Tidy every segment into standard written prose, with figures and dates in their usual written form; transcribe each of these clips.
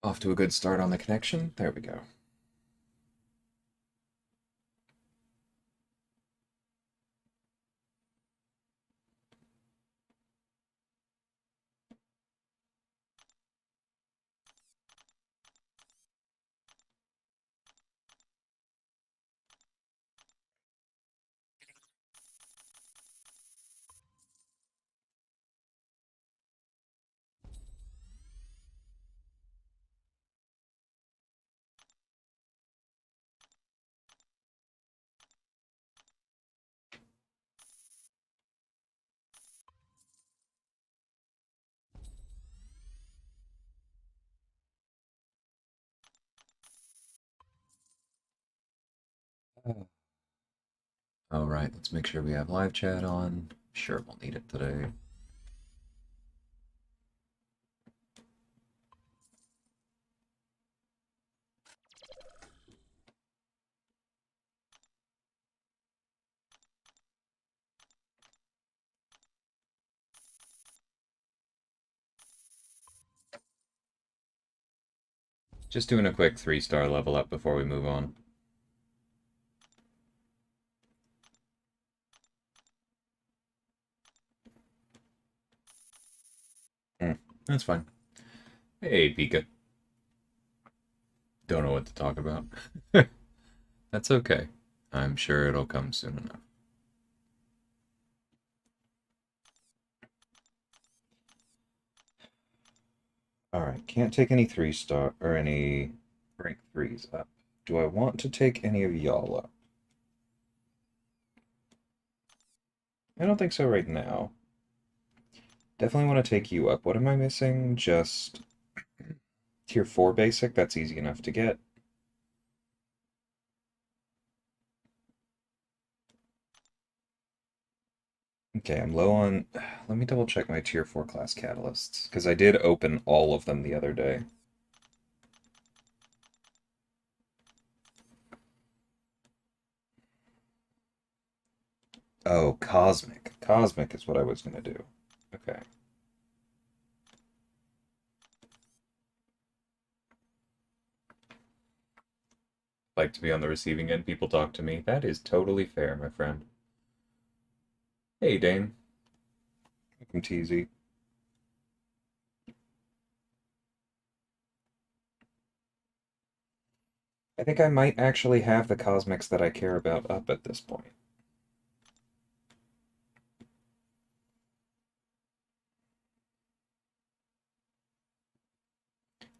Off to a good start on the connection. There we go. All right, let's make sure we have live chat on. Sure, we'll need it today. Just doing a quick 3-star level up before we move on. That's fine. Hey, Pika. Don't know what to talk about. That's okay. I'm sure it'll come soon enough. Alright, can't take any 3-star or any rank 3s up. Do I want to take any of y'all up? I don't think so right now. Definitely want to take you up. What am I missing? Just tier 4 basic? That's easy enough to get. Okay, I'm low on... Let me double check my tier 4 class catalysts, because I did open all of them the other day. Oh, Cosmic. Cosmic is what I was going to do. Okay. Like to be on the receiving end, people talk to me. That is totally fair, my friend. Hey, Dane. Welcome, TZ. I think I might actually have the Cosmics that I care about up at this point.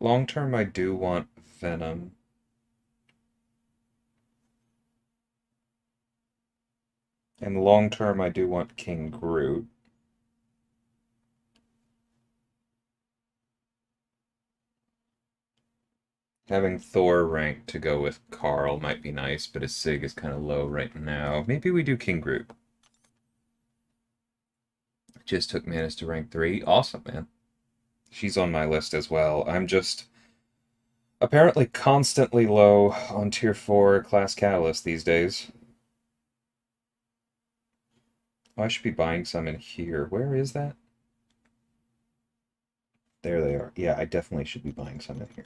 Long term, I do want Venom. And long term, I do want King Groot. Having Thor ranked to go with Carl might be nice, but his Sig is kind of low right now. Maybe we do King Groot. Just took Manus to rank 3. Awesome, man. She's on my list as well. I'm just apparently constantly low on tier 4 class catalyst these days. Oh, I should be buying some in here. Where is that? There they are. Yeah, I definitely should be buying some in here.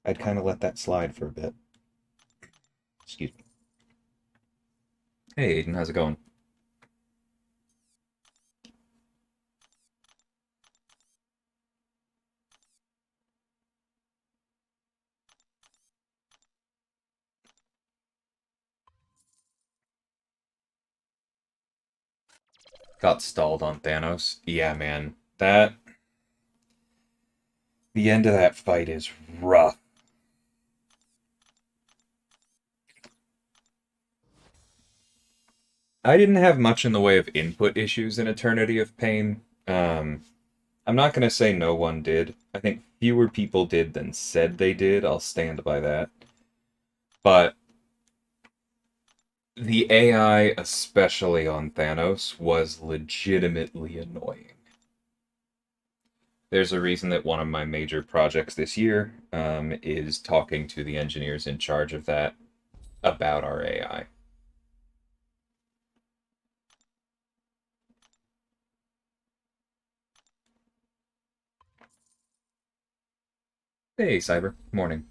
I'd kind of let that slide for a bit. Excuse me. Hey, Aiden, how's it going? Got stalled on Thanos. Yeah, man. The end of that fight is rough. I didn't have much in the way of input issues in Eternity of Pain. I'm not going to say no one did. I think fewer people did than said they did. I'll stand by that. But the AI, especially on Thanos, was legitimately annoying. There's a reason that one of my major projects this year is talking to the engineers in charge of that about our AI. Hey, Cyber. Morning.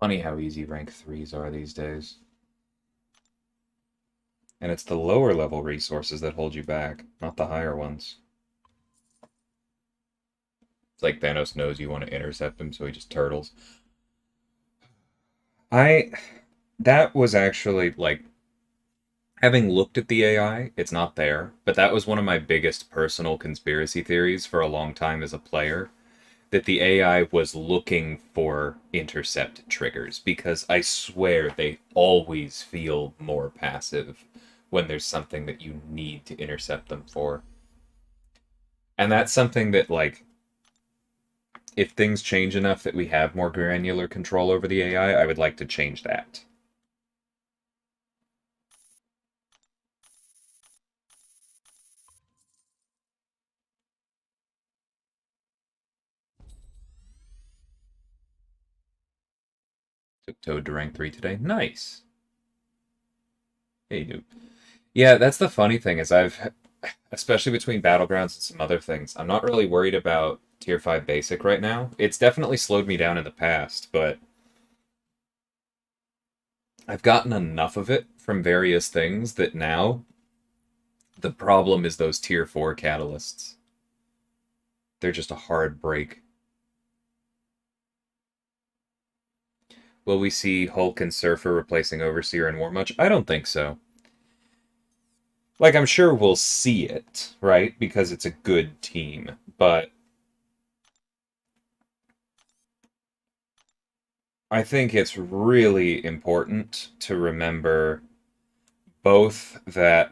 Funny how easy rank 3s are these days. And it's the lower level resources that hold you back, not the higher ones. It's like Thanos knows you want to intercept him, so he just turtles. I. That was actually, like, having looked at the AI, it's not there, but that was one of my biggest personal conspiracy theories for a long time as a player, that the AI was looking for intercept triggers, because I swear they always feel more passive when there's something that you need to intercept them for. And that's something that, like, if things change enough that we have more granular control over the AI, I would like to change that. Took Toad to rank 3 today. Nice. Hey, dude. Yeah, that's the funny thing is especially between Battlegrounds and some other things, I'm not really worried about Tier 5 Basic right now. It's definitely slowed me down in the past, but I've gotten enough of it from various things that now the problem is those Tier 4 catalysts. They're just a hard break. Will we see Hulk and Surfer replacing Overseer and War much? I don't think so. Like, I'm sure we'll see it, right? Because it's a good team, but I think it's really important to remember both that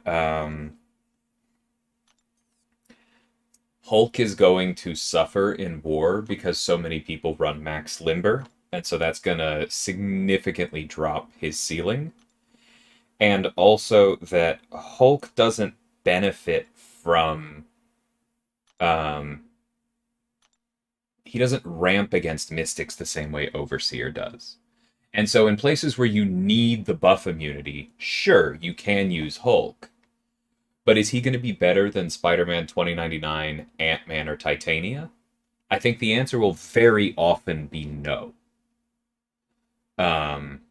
Hulk is going to suffer in war because so many people run max limber, and so that's going to significantly drop his ceiling. And also that Hulk doesn't benefit from um, he doesn't ramp against Mystics the same way Overseer does. And so in places where you need the buff immunity, sure, you can use Hulk. But is he going to be better than Spider-Man 2099, Ant-Man, or Titania? I think the answer will very often be no. Um,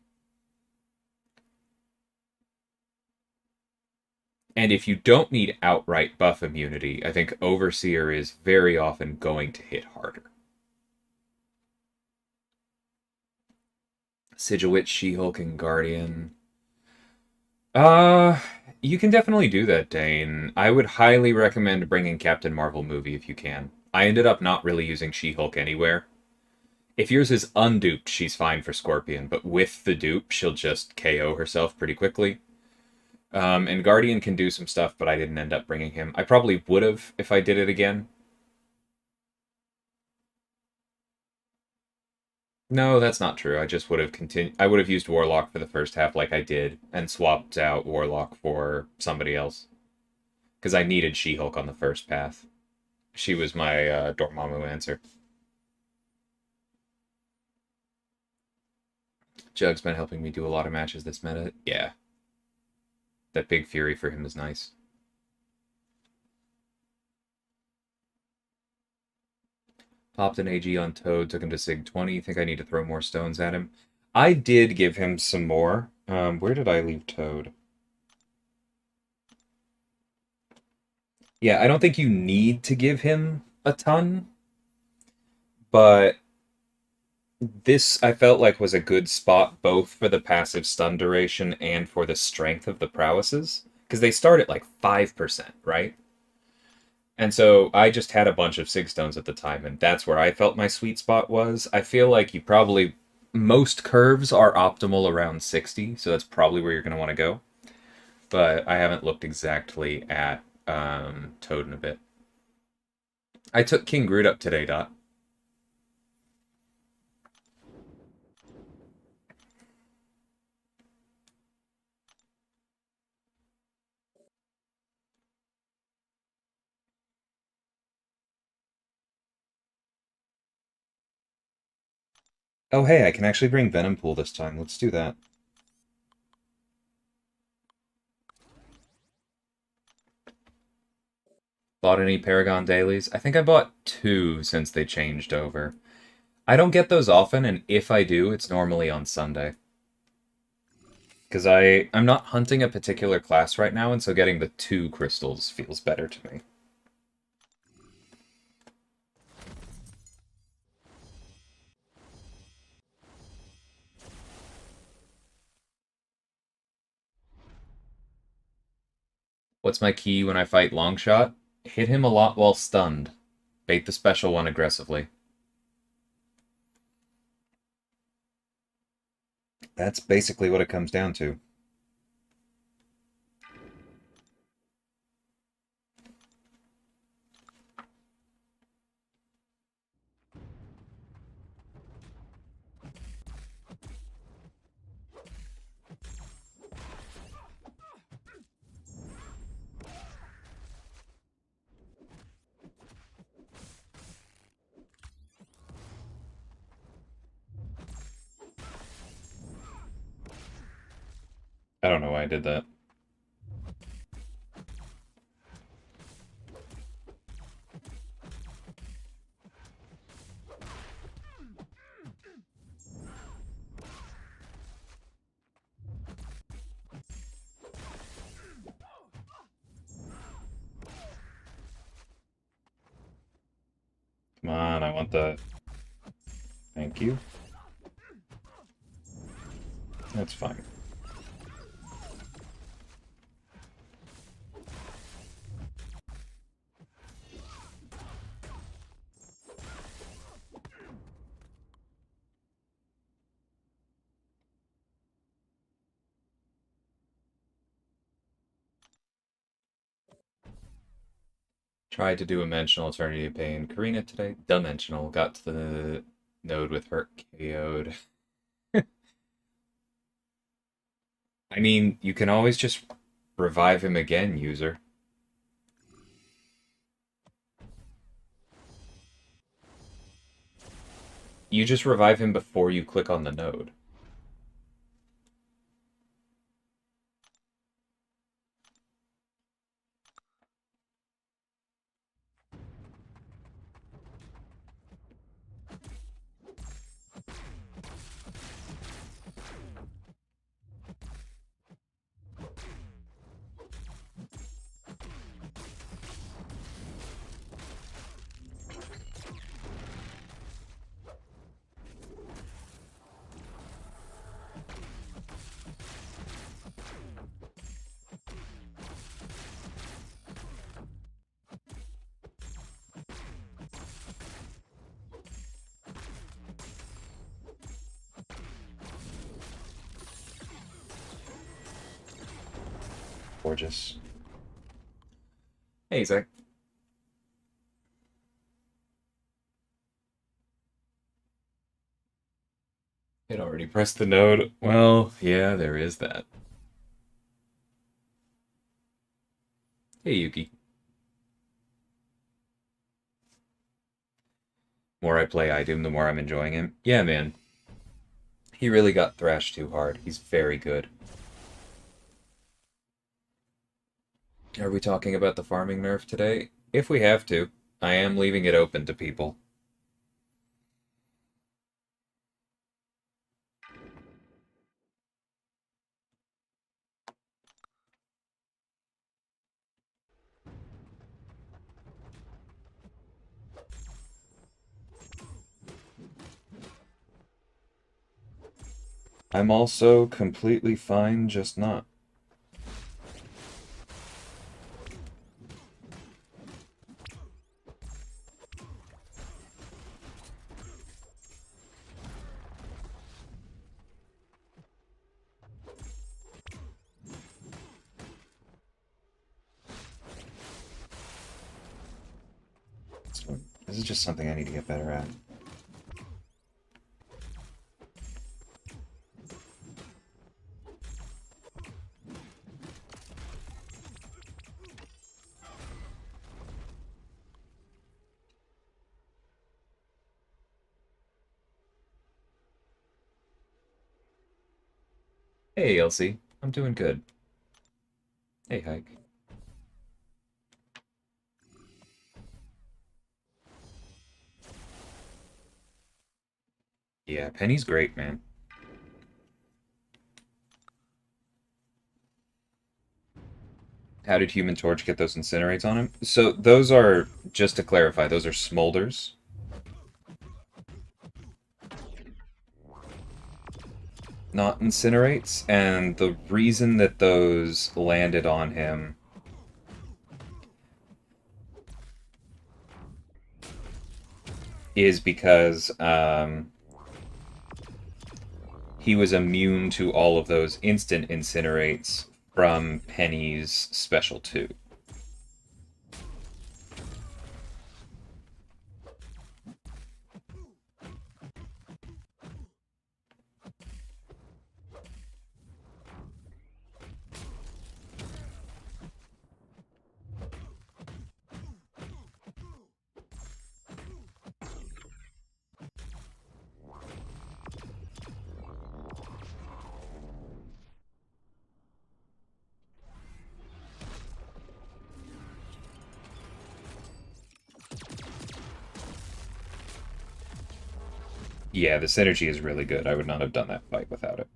and if you don't need outright buff immunity, I think Overseer is very often going to hit harder. Sigilwitch, She-Hulk, and Guardian. Uh, you can definitely do that, Dane. I would highly recommend bringing Captain Marvel movie if you can. I ended up not really using She-Hulk anywhere. If yours is unduped, she's fine for Scorpion, but with the dupe, she'll just KO herself pretty quickly. And Guardian can do some stuff, but I didn't end up bringing him. I probably would have if I did it again. No, that's not true. I just would have continued. I would have used Warlock for the first half like I did, and swapped out Warlock for somebody else. Because I needed She-Hulk on the first path. She was my Dormammu answer. Jug's been helping me do a lot of matches this meta. Yeah. That big Fury for him is nice. Popped an AG on Toad, took him to Sig 20. Think I need to throw more stones at him? I did give him some more. Where did I leave Toad? Yeah, I don't think you need to give him a ton, but this I felt like was a good spot both for the passive stun duration and for the strength of the prowesses. Because they start at like 5%, right? And so I just had a bunch of Sig Stones at the time, and that's where I felt my sweet spot was. I feel like you probably most curves are optimal around 60, so that's probably where you're going to want to go. But I haven't looked exactly at Toad in a bit. I took King Groot up today, Dot. Oh, hey, I can actually bring Venom Pool this time. Let's do that. Bought any Paragon Dailies? I think I bought 2 since they changed over. I don't get those often, and if I do, it's normally on Sunday. Because I'm not hunting a particular class right now, and so getting the 2 crystals feels better to me. What's my key when I fight Longshot? Hit him a lot while stunned. Bait the special one aggressively. That's basically what it comes down to. I don't know why I did that. Come on, I want the... Thank you. That's fine. Tried to do Dimensional Eternity of Pain. Karina today, Dimensional, got to the node with her KO'd. I mean, you can always just revive him again, user. You just revive him before you click on the node. Gorgeous. Hey, Zach. It already pressed the node. Well, yeah, there is that. Hey, Yuki. More I play Idum, the more I'm enjoying him. Yeah, man. He really got thrashed too hard. He's very good. Are we talking about the farming nerf today? If we have to. I am leaving it open to people. I'm also completely fine just not. This is just something I need to get better at. Hey, Elsie. I'm doing good. Hey, Hike. Yeah, Penny's great, man. How did Human Torch get those incinerates on him? So those are, just to clarify, those are smolders. Not incinerates, and the reason that those landed on him is because he was immune to all of those instant incinerates from Penny's special 2. Yeah, the synergy is really good. I would not have done that fight without it.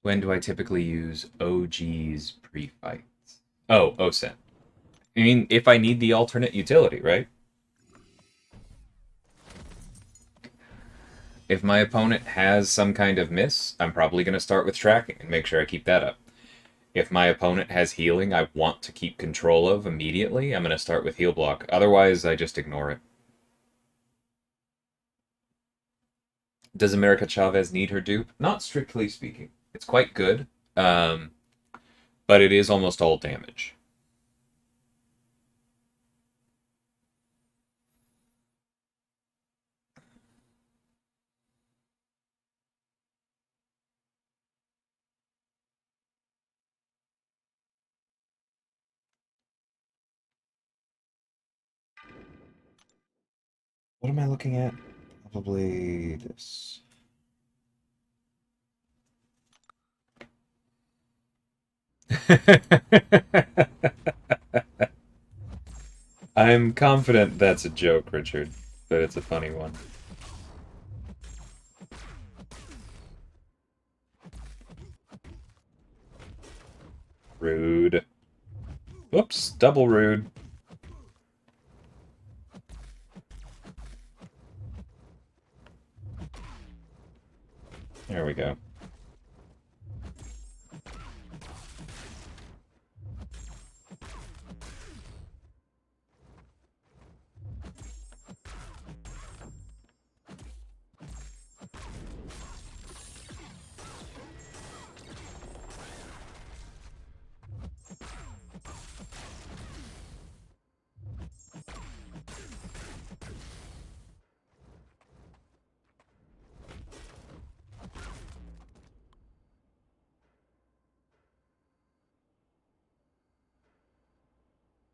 When do I typically use OG's pre-fights? Oh, OSINT. I mean, if I need the alternate utility, right? If my opponent has some kind of miss, I'm probably going to start with tracking and make sure I keep that up. If my opponent has healing I want to keep control of immediately, I'm going to start with heal block. Otherwise, I just ignore it. Does America Chavez need her dupe? Not strictly speaking. It's quite good, but it is almost all damage. What am I looking at? Probably this. I'm confident that's a joke, Richard, but it's a funny one. Rude. Whoops, double rude. There we go.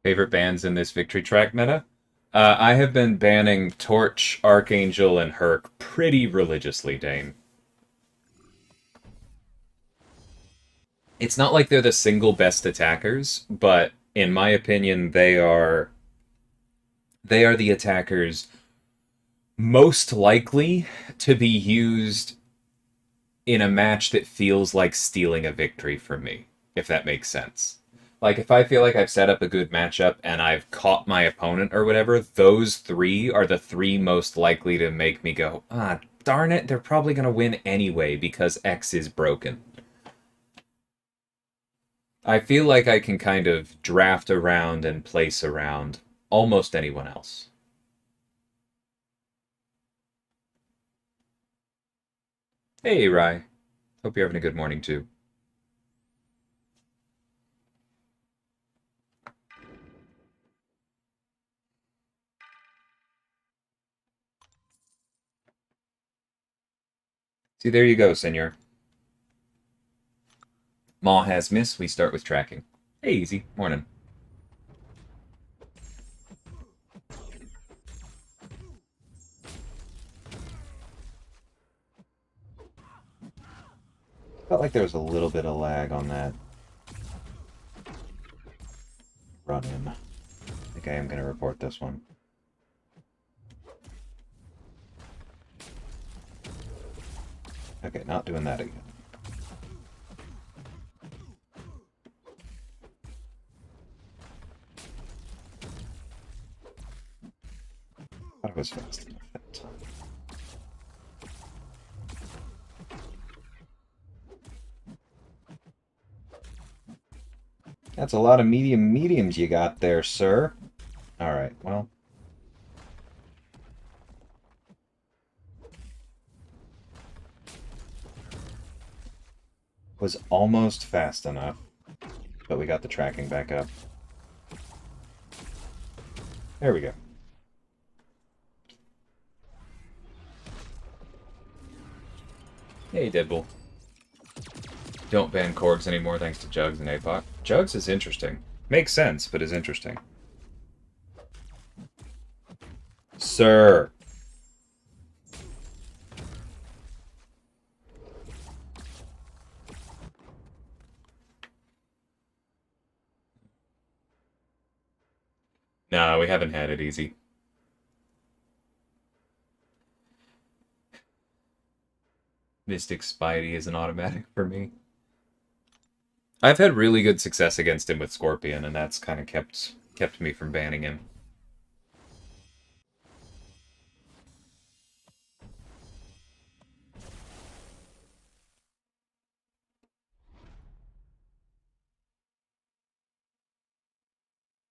Favorite bands in this victory track meta? I have been banning Torch, Archangel, and Herc pretty religiously, Dane. It's not like they're the single best attackers, but in my opinion, they are the attackers most likely to be used in a match that feels like stealing a victory for me, if that makes sense. Like, if I feel like I've set up a good matchup and I've caught my opponent or whatever, those three are the three most likely to make me go, ah, darn it, they're probably going to win anyway because X is broken. I feel like I can kind of draft around and place around almost anyone else. Hey, Rye. Hope you're having a good morning, too. See, there you go, senor. Maw has miss, we start with tracking. Hey, easy. Morning. Felt like there was a little bit of lag on that run-in. I think I am going to report this one. Okay, not doing that again. Thought it was fast enough that time. That's a lot of mediums you got there, sir. Alright, well. Was almost fast enough, but we got the tracking back up. There we go. Hey, Deadpool. Don't ban Korgs anymore thanks to Jugs and APOC. Jugs is interesting. Makes sense, but is interesting. Sir. No, we haven't had it easy. Mystic Spidey is an automatic for me. I've had really good success against him with Scorpion, and that's kind of kept me from banning him.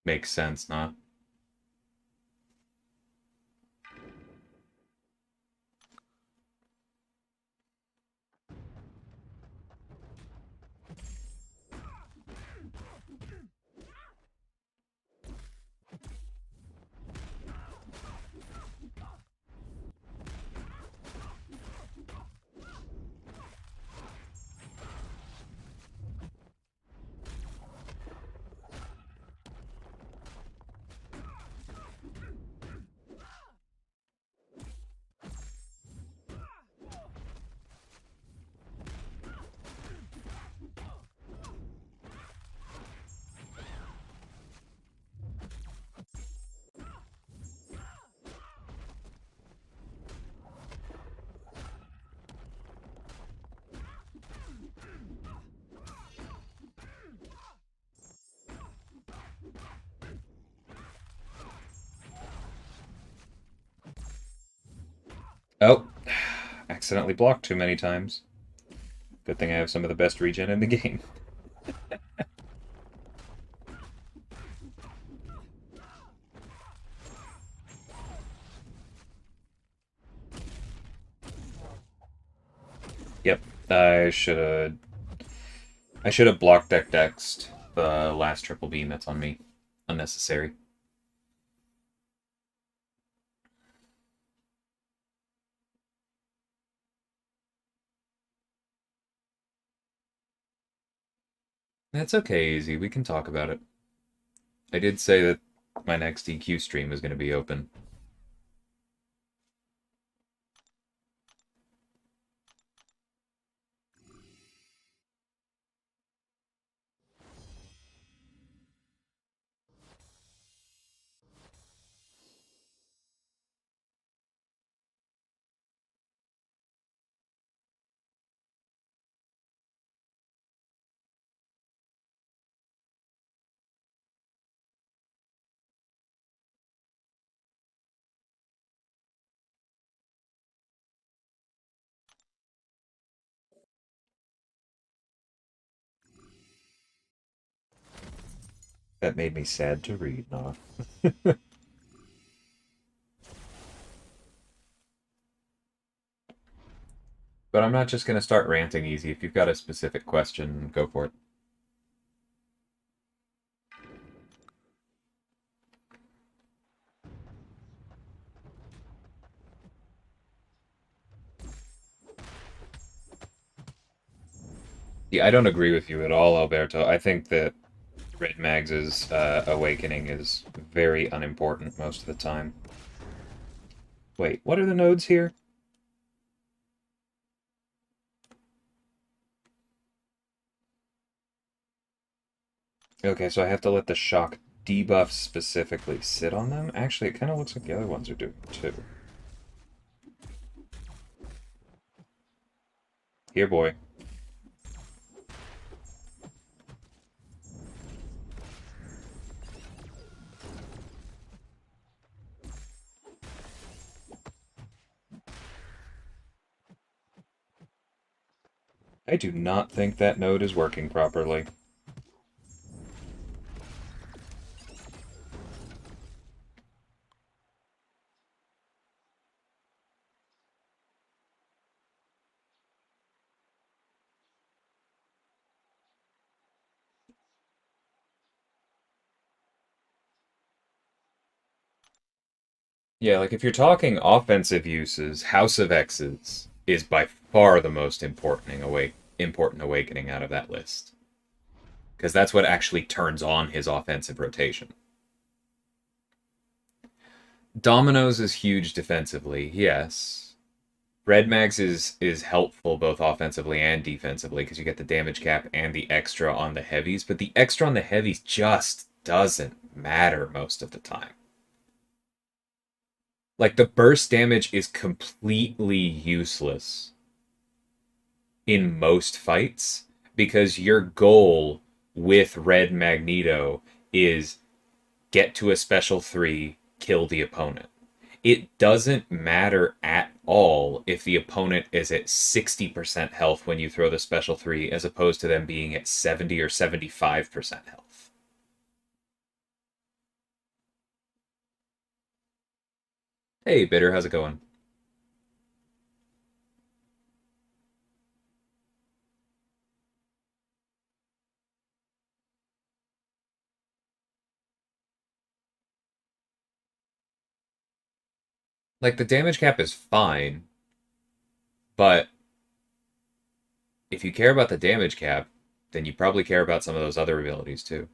Makes sense, nah. Oh, accidentally blocked too many times. Good thing I have some of the best regen in the game. Yep, I should have blocked deck dexed the last triple beam that's on me. Unnecessary. That's okay, Easy. We can talk about it. I did say that my next EQ stream is going to be open. That made me sad to read, Nah. But I'm not just going to start ranting easy. If you've got a specific question, go for it. Yeah, I don't agree with you at all, Alberto. I think that Red Mags's awakening is very unimportant most of the time. Wait, what are the nodes here? Okay, so I have to let the shock debuff specifically sit on them? Actually, it kind of looks like the other ones are doing it too. Here, boy. I do not think that node is working properly. Yeah, like if you're talking offensive uses, House of X's is by far the most important awakening out of that list. Because that's what actually turns on his offensive rotation. Dominoes is huge defensively, yes. Red Mags is helpful both offensively and defensively because you get the damage cap and the extra on the heavies, but the extra on the heavies just doesn't matter most of the time. Like, the burst damage is completely useless in most fights because your goal with Red Magneto is get to a special 3, kill the opponent. It doesn't matter at all if the opponent is at 60% health when you throw the special 3 as opposed to them being at 70 or 75% health. Hey, Bitter, how's it going? Like, the damage cap is fine, but if you care about the damage cap, then you probably care about some of those other abilities too.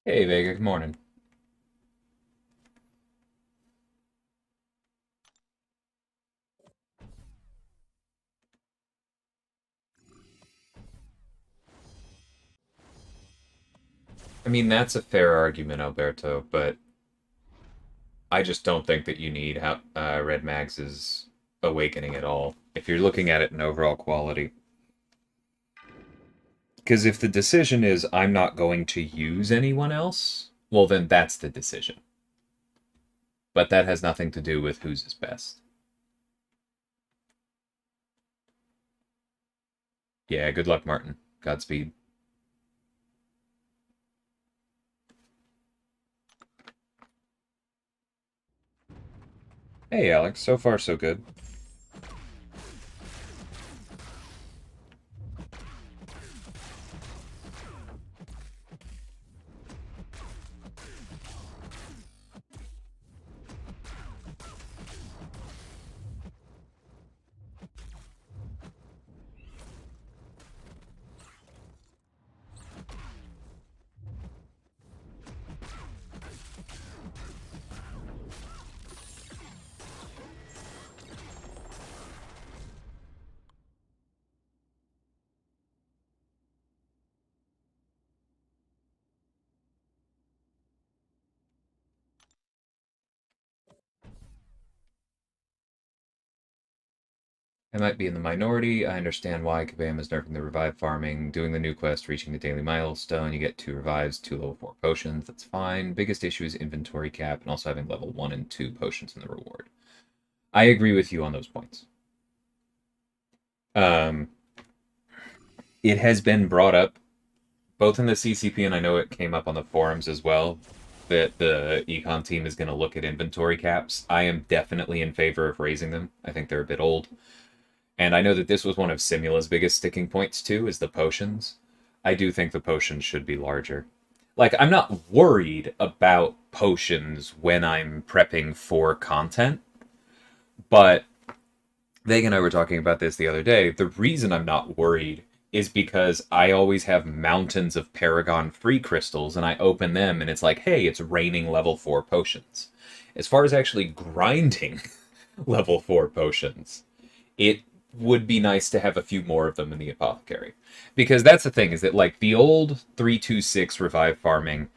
Hey, Vega, good morning. I mean, that's a fair argument, Alberto, but I just don't think that you need Red Mags's awakening at all if you're looking at it in overall quality. Because if the decision is I'm not going to use anyone else, well, then that's the decision. But that has nothing to do with whose is best. Yeah, good luck, Martin. Godspeed. Hey, Alex. So far, so good. I might be in the minority. I understand why Kabam is nerfing the revive farming, doing the new quest, reaching the daily milestone. You get 2 revives, 2 level 4 potions. That's fine. Biggest issue is inventory cap and also having level 1 and 2 potions in the reward. I agree with you on those points. It has been brought up both in the CCP and I know it came up on the forums as well that the econ team is going to look at inventory caps. I am definitely in favor of raising them. I think they're a bit old. And I know that this was one of Simula's biggest sticking points too, is the potions. I do think the potions should be larger. Like, I'm not worried about potions when I'm prepping for content, but Vega and I were talking about this the other day. The reason I'm not worried is because I always have mountains of Paragon free crystals, and I open them, and it's like, hey, it's raining level 4 potions. As far as actually grinding level 4 potions, it would be nice to have a few more of them in the apothecary. Because that's the thing, is that, like, the old 326 revive farming,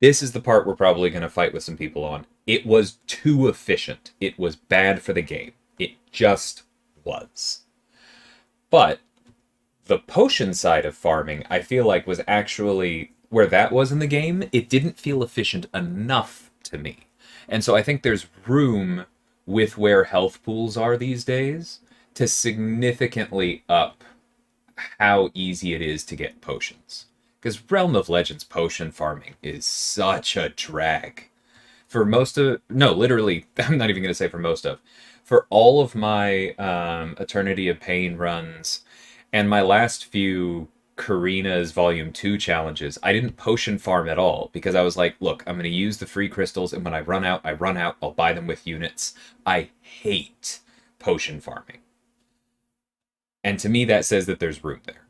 this is the part we're probably going to fight with some people on. It was too efficient. It was bad for the game. It just was. But the potion side of farming, I feel like, was actually where that was in the game. It didn't feel efficient enough to me. And so I think there's room with where health pools are these days to significantly up how easy it is to get potions. Because Realm of Legends potion farming is such a drag. For most of... No, literally, I'm not even going to say for most of. For all of my Eternity of Pain runs and my last few Karina's Volume 2 challenges, I didn't potion farm at all because I was like, look, I'm going to use the free crystals, and when I run out, I run out. I'll buy them with units. I hate potion farming. And to me, that says that there's room there.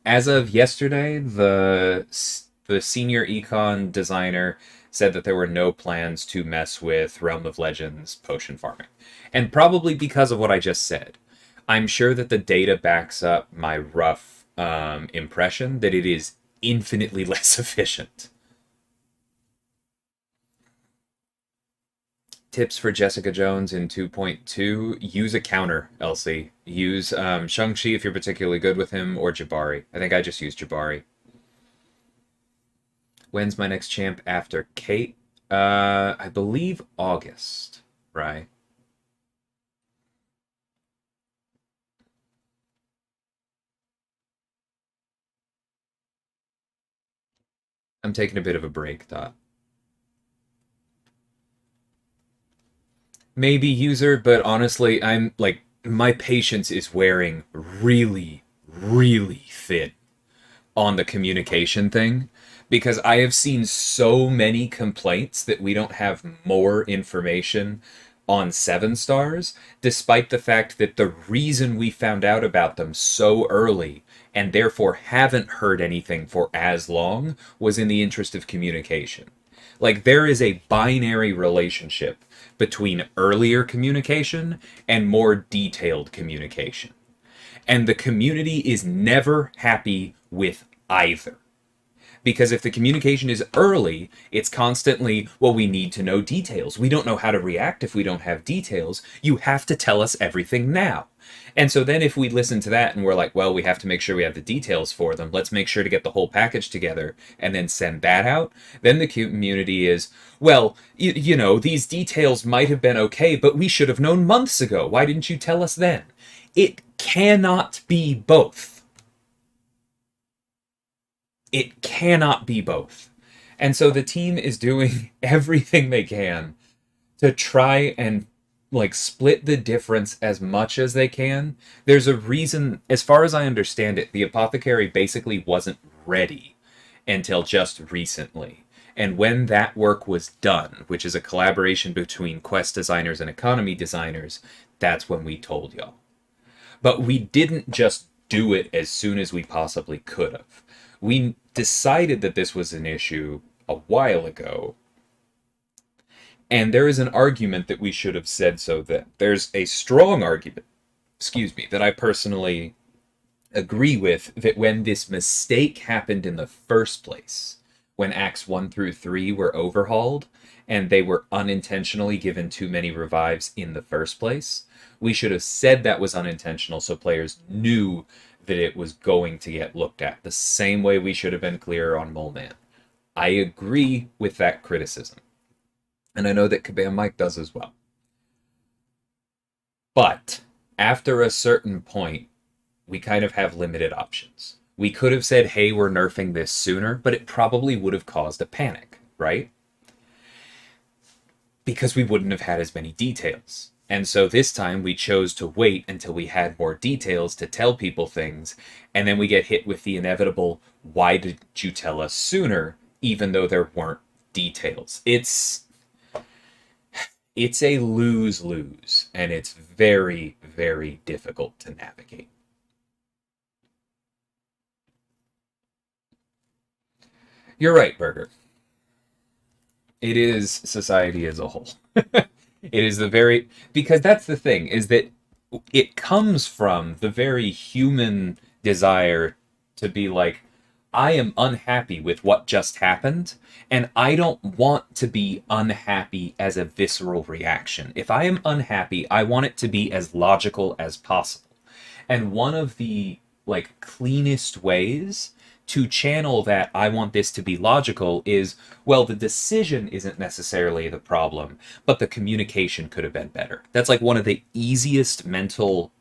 As of yesterday, the senior econ designer said that there were no plans to mess with Realm of Legends potion farming. And probably because of what I just said. I'm sure that the data backs up my rough impression that it is infinitely less efficient. Tips for Jessica Jones in 2.2: use a counter, Elsie. Use Shang-Chi if you're particularly good with him, or Jabari. I think I just used Jabari. When's my next champ after Kate? I believe August, right? I'm taking a bit of a break, Dot. Maybe user, but honestly, I'm like, my patience is wearing really, really thin on the communication thing because I have seen so many complaints that we don't have more information on 7 stars, despite the fact that the reason we found out about them so early and therefore haven't heard anything for as long was in the interest of communication. Like, there is a binary relationship between earlier communication and more detailed communication. And the community is never happy with either. Because if the communication is early, it's constantly, well, we need to know details. We don't know how to react if we don't have details. You have to tell us everything now. And so then if we listen to that and we're like, well, we have to make sure we have the details for them. Let's make sure to get the whole package together and then send that out. Then the community is, well, you know, these details might have been okay, but we should have known months ago. Why didn't you tell us then? It cannot be both. It cannot be both. And so the team is doing everything they can to try and like split the difference as much as they can. There's a reason, as far as I understand it, the apothecary basically wasn't ready until just recently. And when that work was done, which is a collaboration between quest designers and economy designers, that's when we told y'all. But we didn't just do it as soon as we possibly could have. We decided that this was an issue a while ago, and there is an argument that we should have said so then. There's a strong argument, that I personally agree with, that when this mistake happened in the first place, when acts 1 through 3 were overhauled and they were unintentionally given too many revives in the first place. We should have said that was unintentional so players knew that it was going to get looked at. The same way we should have been clearer on Mole Man. I agree with that criticism. And I know that Kabam Mike does as well. But after a certain point, we kind of have limited options. We could have said, hey, we're nerfing this sooner, but it probably would have caused a panic, right? Because we wouldn't have had as many details. And so this time we chose to wait until we had more details to tell people things, and then we get hit with the inevitable, why did you tell us sooner, even though there weren't details? It's a lose-lose, and it's very, very difficult to navigate. You're right, Burger. It is society as a whole. It is because that's the thing, is that it comes from the very human desire to be like, I am unhappy with what just happened, and I don't want to be unhappy as a visceral reaction. If I am unhappy, I want it to be as logical as possible. And one of the cleanest ways to channel that I want this to be logical is, well, the decision isn't necessarily the problem, but the communication could have been better. That's like one of the easiest mental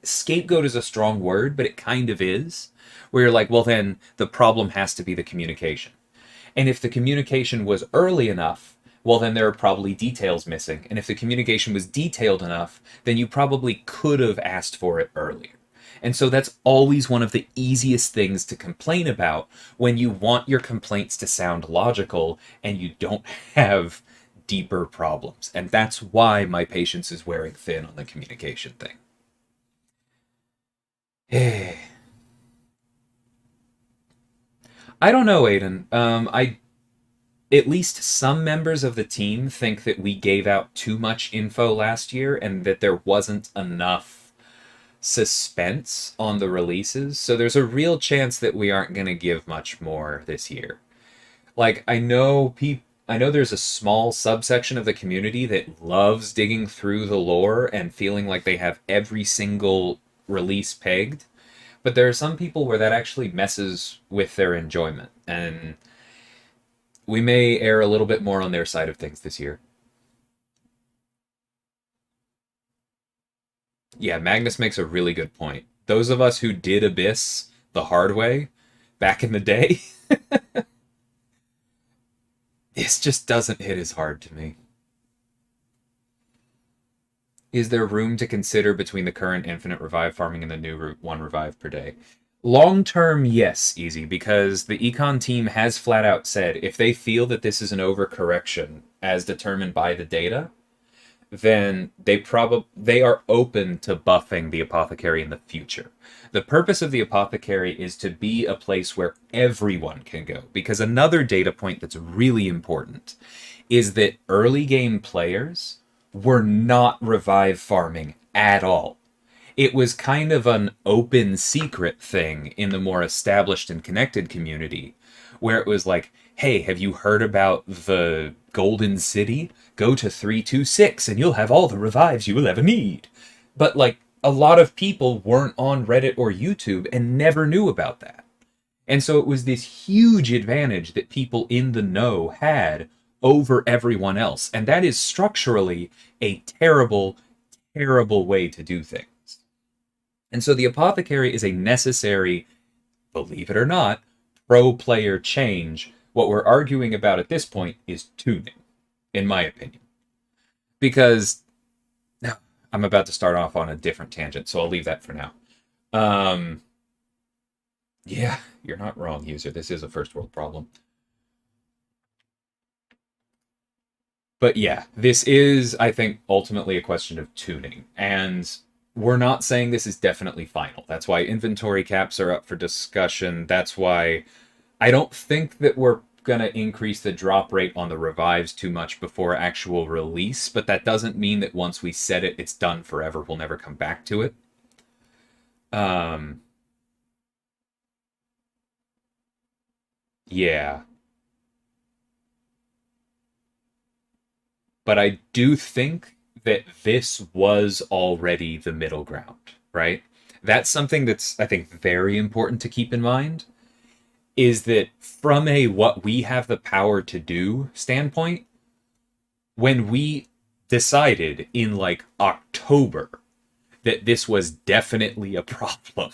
scapegoat is a strong word, but it kind of is, where you're like, well, then the problem has to be the communication. And if the communication was early enough, well, then there are probably details missing. And if the communication was detailed enough, then you probably could have asked for it earlier. And so that's always one of the easiest things to complain about when you want your complaints to sound logical and you don't have deeper problems. And that's why my patience is wearing thin on the communication thing. I don't know, Aiden. At least some members of the team think that we gave out too much info last year and that there wasn't enough suspense on the releases. So there's a real chance that we aren't going to give much more this year. I know there's a small subsection of the community that loves digging through the lore and feeling like they have every single release pegged. But there are some people where that actually messes with their enjoyment, and we may err a little bit more on their side of things this year. Yeah, Magnus makes a really good point. Those of us who did Abyss the hard way back in the day, this just doesn't hit as hard to me. Is there room to consider between the current infinite revive farming and the new 1 revive per day? Long term, yes, Easy, because the econ team has flat out said if they feel that this is an overcorrection as determined by the data, then they are open to buffing the apothecary in the future. The purpose of the apothecary is to be a place where everyone can go, because another data point that's really important is that early game players were not revive farming at all. It was kind of an open secret thing in the more established and connected community, where it was like, hey, have you heard about the Golden City? Go to 326 and you'll have all the revives you will ever need. But a lot of people weren't on Reddit or YouTube and never knew about that. And so it was this huge advantage that people in the know had over everyone else. And that is structurally a terrible, terrible way to do things. And so the apothecary is a necessary, believe it or not, pro-player change. What we're arguing about at this point is tuning, in my opinion. Because I'm about to start off on a different tangent, so I'll leave that for now. Yeah, you're not wrong, user. This is a first world problem. But yeah, this is, I think, ultimately a question of tuning. And we're not saying this is definitely final. That's why inventory caps are up for discussion. That's why I don't think that we're going to increase the drop rate on the revives too much before actual release, but that doesn't mean that once we set it, it's done forever. We'll never come back to it. Yeah. But I do think that this was already the middle ground, right? That's something that's, I think, very important to keep in mind, is that from a what we have the power to do standpoint, when we decided in like October that this was definitely a problem.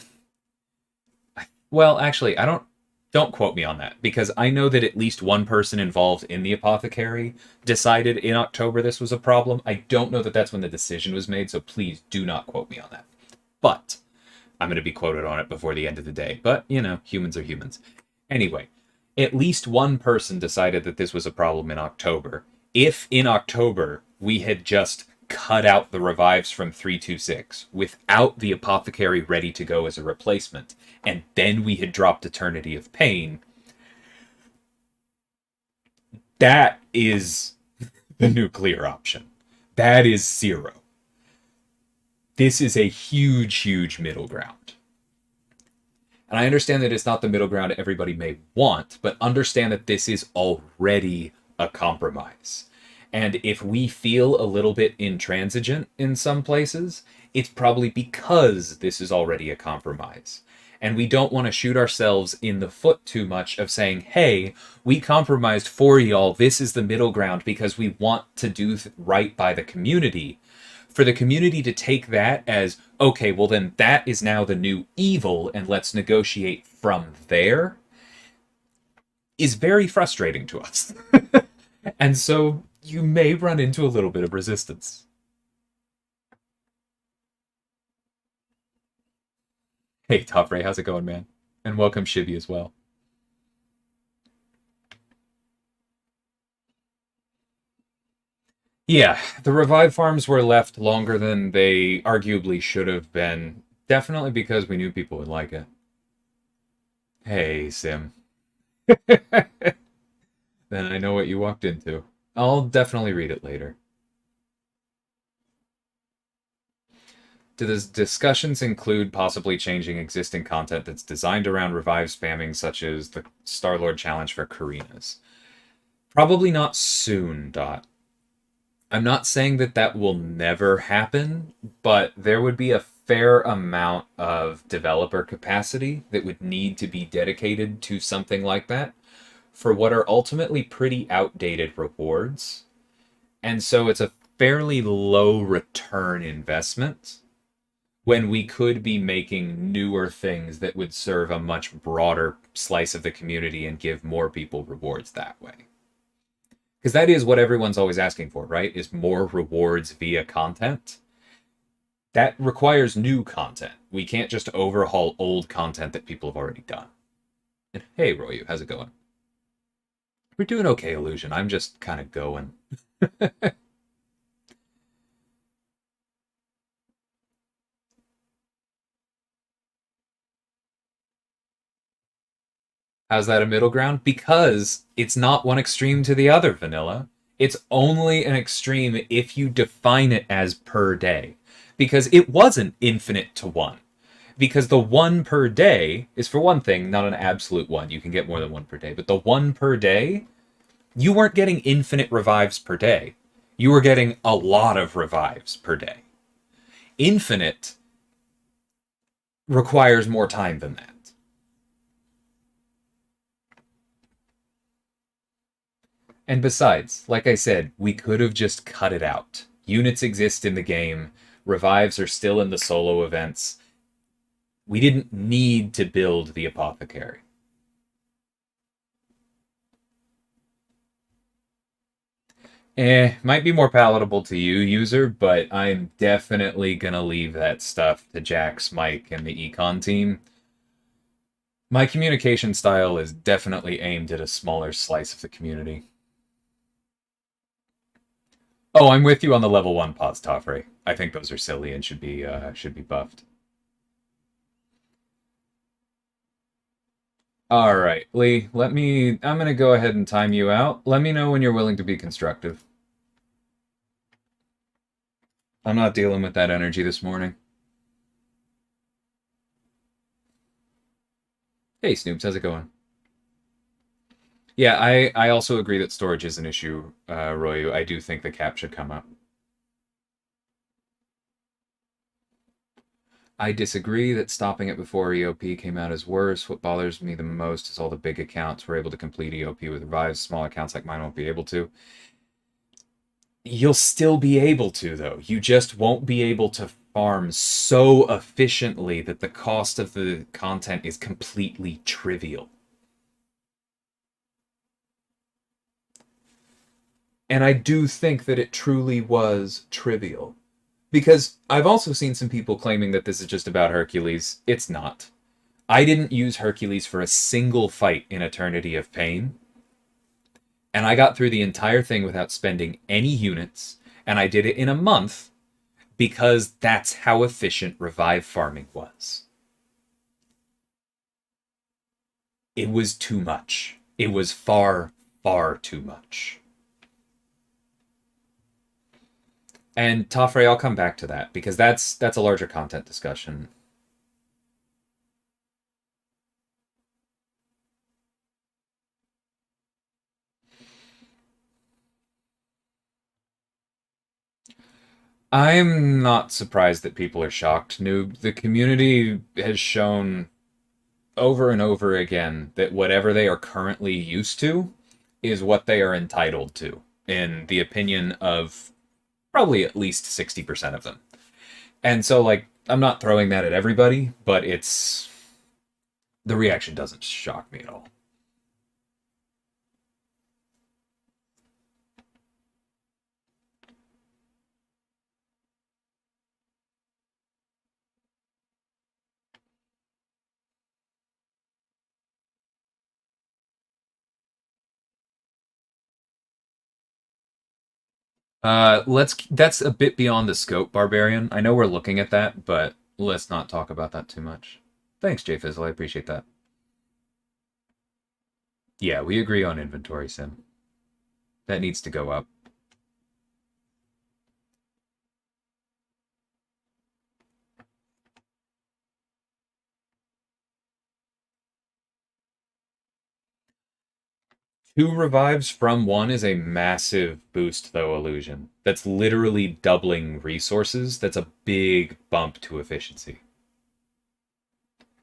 Well, actually, don't quote me on that because I know that at least one person involved in the apothecary decided in October this was a problem. I don't know that that's when the decision was made, so please do not quote me on that. But I'm going to be quoted on it before the end of the day. But, you know, humans are humans. Anyway, at least one person decided that this was a problem in October. If in October we had just cut out the revives from 326 without the apothecary ready to go as a replacement, and then we had dropped Eternity of Pain, that is the nuclear option. That is 0. This is a huge, huge middle ground. And I understand that it's not the middle ground everybody may want, but understand that this is already a compromise. And if we feel a little bit intransigent in some places, it's probably because this is already a compromise. And we don't want to shoot ourselves in the foot too much of saying, hey, we compromised for y'all. This is the middle ground because we want to do right by the community. For the community to take that as, okay, well then that is now the new evil and let's negotiate from there, is very frustrating to us. And so you may run into a little bit of resistance. Hey, Top Ray, how's it going, man? And welcome, Shibby, as well. Yeah, the revive farms were left longer than they arguably should have been. Definitely because we knew people would like it. Hey, Sim. Then I know what you walked into. I'll definitely read it later. Do the discussions include possibly changing existing content that's designed around revive spamming, such as the Star-Lord challenge for Karina's? Probably not soon, Dot. I'm not saying that that will never happen, but there would be a fair amount of developer capacity that would need to be dedicated to something like that for what are ultimately pretty outdated rewards. And so it's a fairly low return investment when we could be making newer things that would serve a much broader slice of the community and give more people rewards that way. Because that is what everyone's always asking for, right? Is more rewards via content. That requires new content. We can't just overhaul old content that people have already done. And hey, Royu, how's it going? We're doing okay, Illusion. I'm just kind of going. How's that a middle ground? Because it's not one extreme to the other, Vanilla. It's only an extreme if you define it as per day. Because it wasn't infinite to 1. Because the 1 per day is, for one thing, not an absolute 1. You can get more than 1 per day. But the 1 per day, you weren't getting infinite revives per day. You were getting a lot of revives per day. Infinite requires more time than that. And besides, like I said, we could have just cut it out. Units exist in the game. Revives are still in the solo events. We didn't need to build the apothecary. Might be more palatable to you, user, but I'm definitely gonna leave that stuff to Jax, Mike, and the econ team. My communication style is definitely aimed at a smaller slice of the community. Oh, I'm with you on the level 1 pods, Toffrey. I think those are silly and should be buffed. All right, Lee, I'm going to go ahead and time you out. Let me know when you're willing to be constructive. I'm not dealing with that energy this morning. Hey, Snoops, how's it going? Yeah, I also agree that storage is an issue, Royu. I do think the cap should come up. I disagree that stopping it before EOP came out is worse. What bothers me the most is all the big accounts were able to complete EOP with revives. Small accounts like mine won't be able to. You'll still be able to, though. You just won't be able to farm so efficiently that the cost of the content is completely trivial. And I do think that it truly was trivial. Because I've also seen some people claiming that this is just about Hercules. It's not. I didn't use Hercules for a single fight in Eternity of Pain. And I got through the entire thing without spending any units. And I did it in a month because that's how efficient revive farming was. It was too much. It was far, far too much. And Toffrey, I'll come back to that because that's a larger content discussion. I'm not surprised that people are shocked, Noob. The community has shown over and over again that whatever they are currently used to is what they are entitled to, in the opinion of probably at least 60% of them. And so, like, I'm not throwing that at everybody, but it's. The reaction doesn't shock me at all. That's a bit beyond the scope, Barbarian. I know we're looking at that, but let's not talk about that too much. Thanks, Jay Fizzle. I appreciate that. Yeah, we agree on inventory sim. That needs to go up. Two revives from one is a massive boost, though, Illusion. That's literally doubling resources. That's a big bump to efficiency.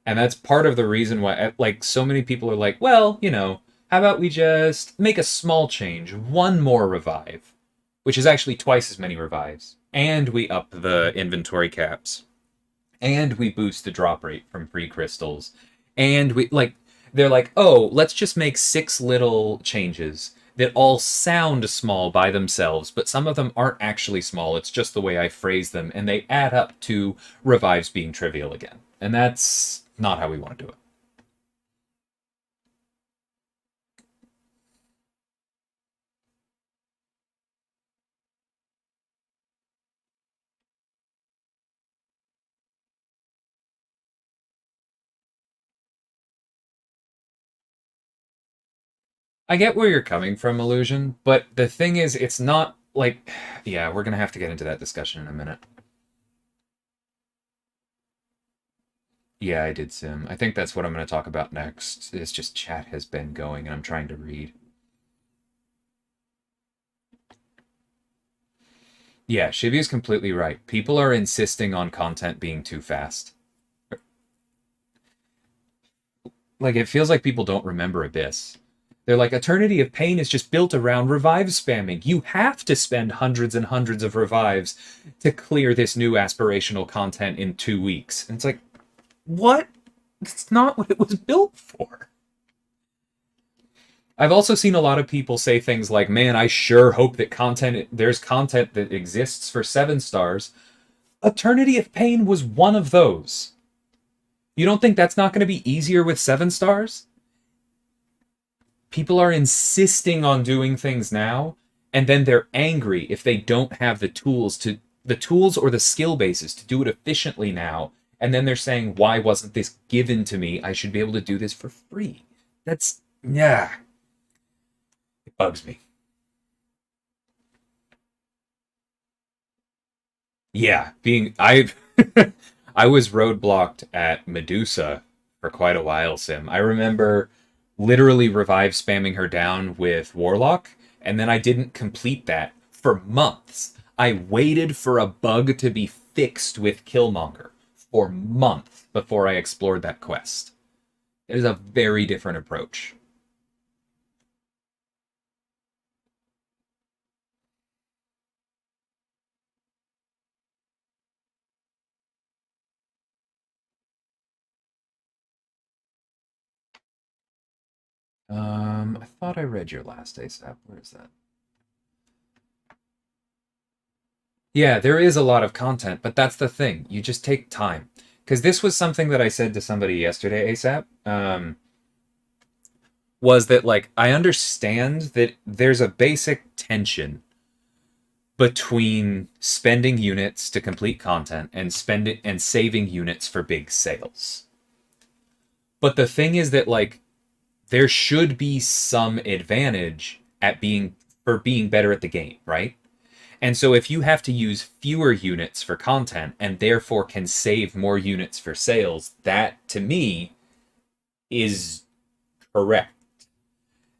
And that's part of the reason why, like, so many people are like, well, how about we just make a small change, one more revive, which is actually twice as many revives, and we up the inventory caps, and we boost the drop rate from free crystals, and they're like, oh, let's just make 6 little changes that all sound small by themselves, but some of them aren't actually small. It's just the way I phrase them, and they add up to revives being trivial again. And that's not how we want to do it. I get where you're coming from, Illusion, but the thing is, it's not like. Yeah, we're gonna have to get into that discussion in a minute. Yeah, I did sim. I think that's what I'm gonna talk about next. It's just chat has been going and I'm trying to read. Yeah, Shivy is completely right. People are insisting on content being too fast. Like, it feels like people don't remember Abyss. They're like, Eternity of Pain is just built around revive spamming. You have to spend hundreds and hundreds of revives to clear this new aspirational content in 2 weeks. And it's like, what? It's not what it was built for. I've also seen a lot of people say things like, man, I sure hope that there's content that exists for 7 stars. Eternity of Pain was one of those. You don't think that's not going to be easier with 7 stars? People are insisting on doing things now, and then they're angry if they don't have the tools or the skill bases to do it efficiently now. And then they're saying, why wasn't this given to me? I should be able to do this for free. That's, yeah. It bugs me. Yeah, I was roadblocked at Medusa for quite a while, Sim. I remember literally revive spamming her down with Warlock, and then I didn't complete that for months. I waited for a bug to be fixed with Killmonger for months before I explored that quest. It is a very different approach. I thought I read your last ASAP. Where is that? Yeah, there is a lot of content, but that's the thing. You just take time. Because this was something that I said to somebody yesterday, ASAP, was that, like, I understand that there's a basic tension between spending units to complete content and spending and saving units for big sales. But the thing is that, like, there should be some advantage at being better at the game, right? And so if you have to use fewer units for content and therefore can save more units for sales, that to me is correct.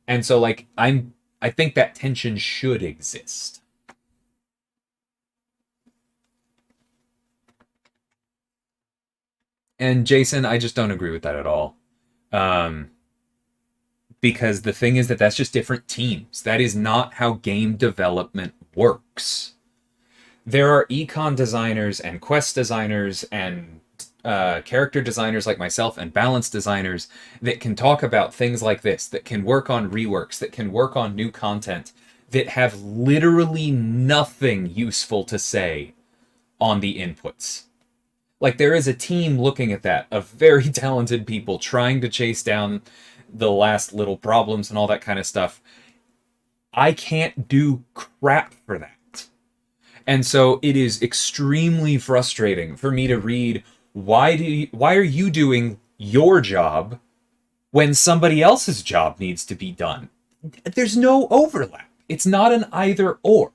And so like I think that tension should exist. And Jason, I just don't agree with that at all. Um, because the thing is that that's just different teams. That is not how game development works. There are econ designers and quest designers and character designers like myself and balance designers that can talk about things like this, that can work on reworks, that can work on new content, that have literally nothing useful to say on the inputs. Like, there is a team looking at that of very talented people trying to chase down the last little problems and all that kind of stuff. I can't do crap for that. And so it is extremely frustrating for me to read, why are you doing your job when somebody else's job needs to be done? There's no overlap. It's not an either or.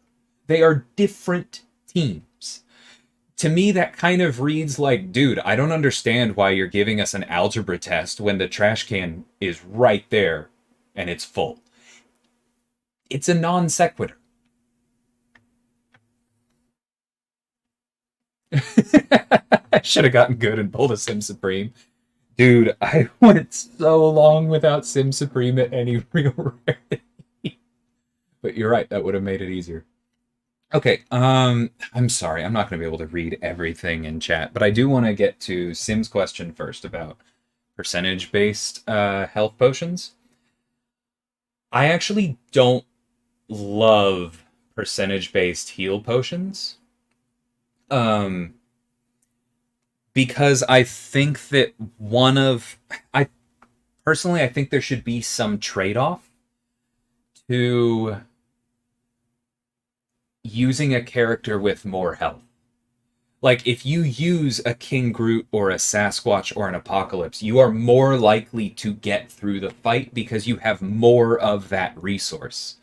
They are different teams. To me, that kind of reads like, dude, I don't understand why you're giving us an algebra test when the trash can is right there and it's full. It's a non sequitur. I should have gotten good and pulled a Sim Supreme. Dude, I went so long without Sim Supreme at any real rarity. But you're right, that would have made it easier. Okay, I'm sorry, I'm not going to be able to read everything in chat, but I do want to get to Sim's question first about percentage-based health potions. I actually don't love percentage-based heal potions. Because I think that I personally, I think there should be some trade-off to using a character with more health. Like, if you use a King Groot or a Sasquatch or an Apocalypse, you are more likely to get through the fight because you have more of that resource.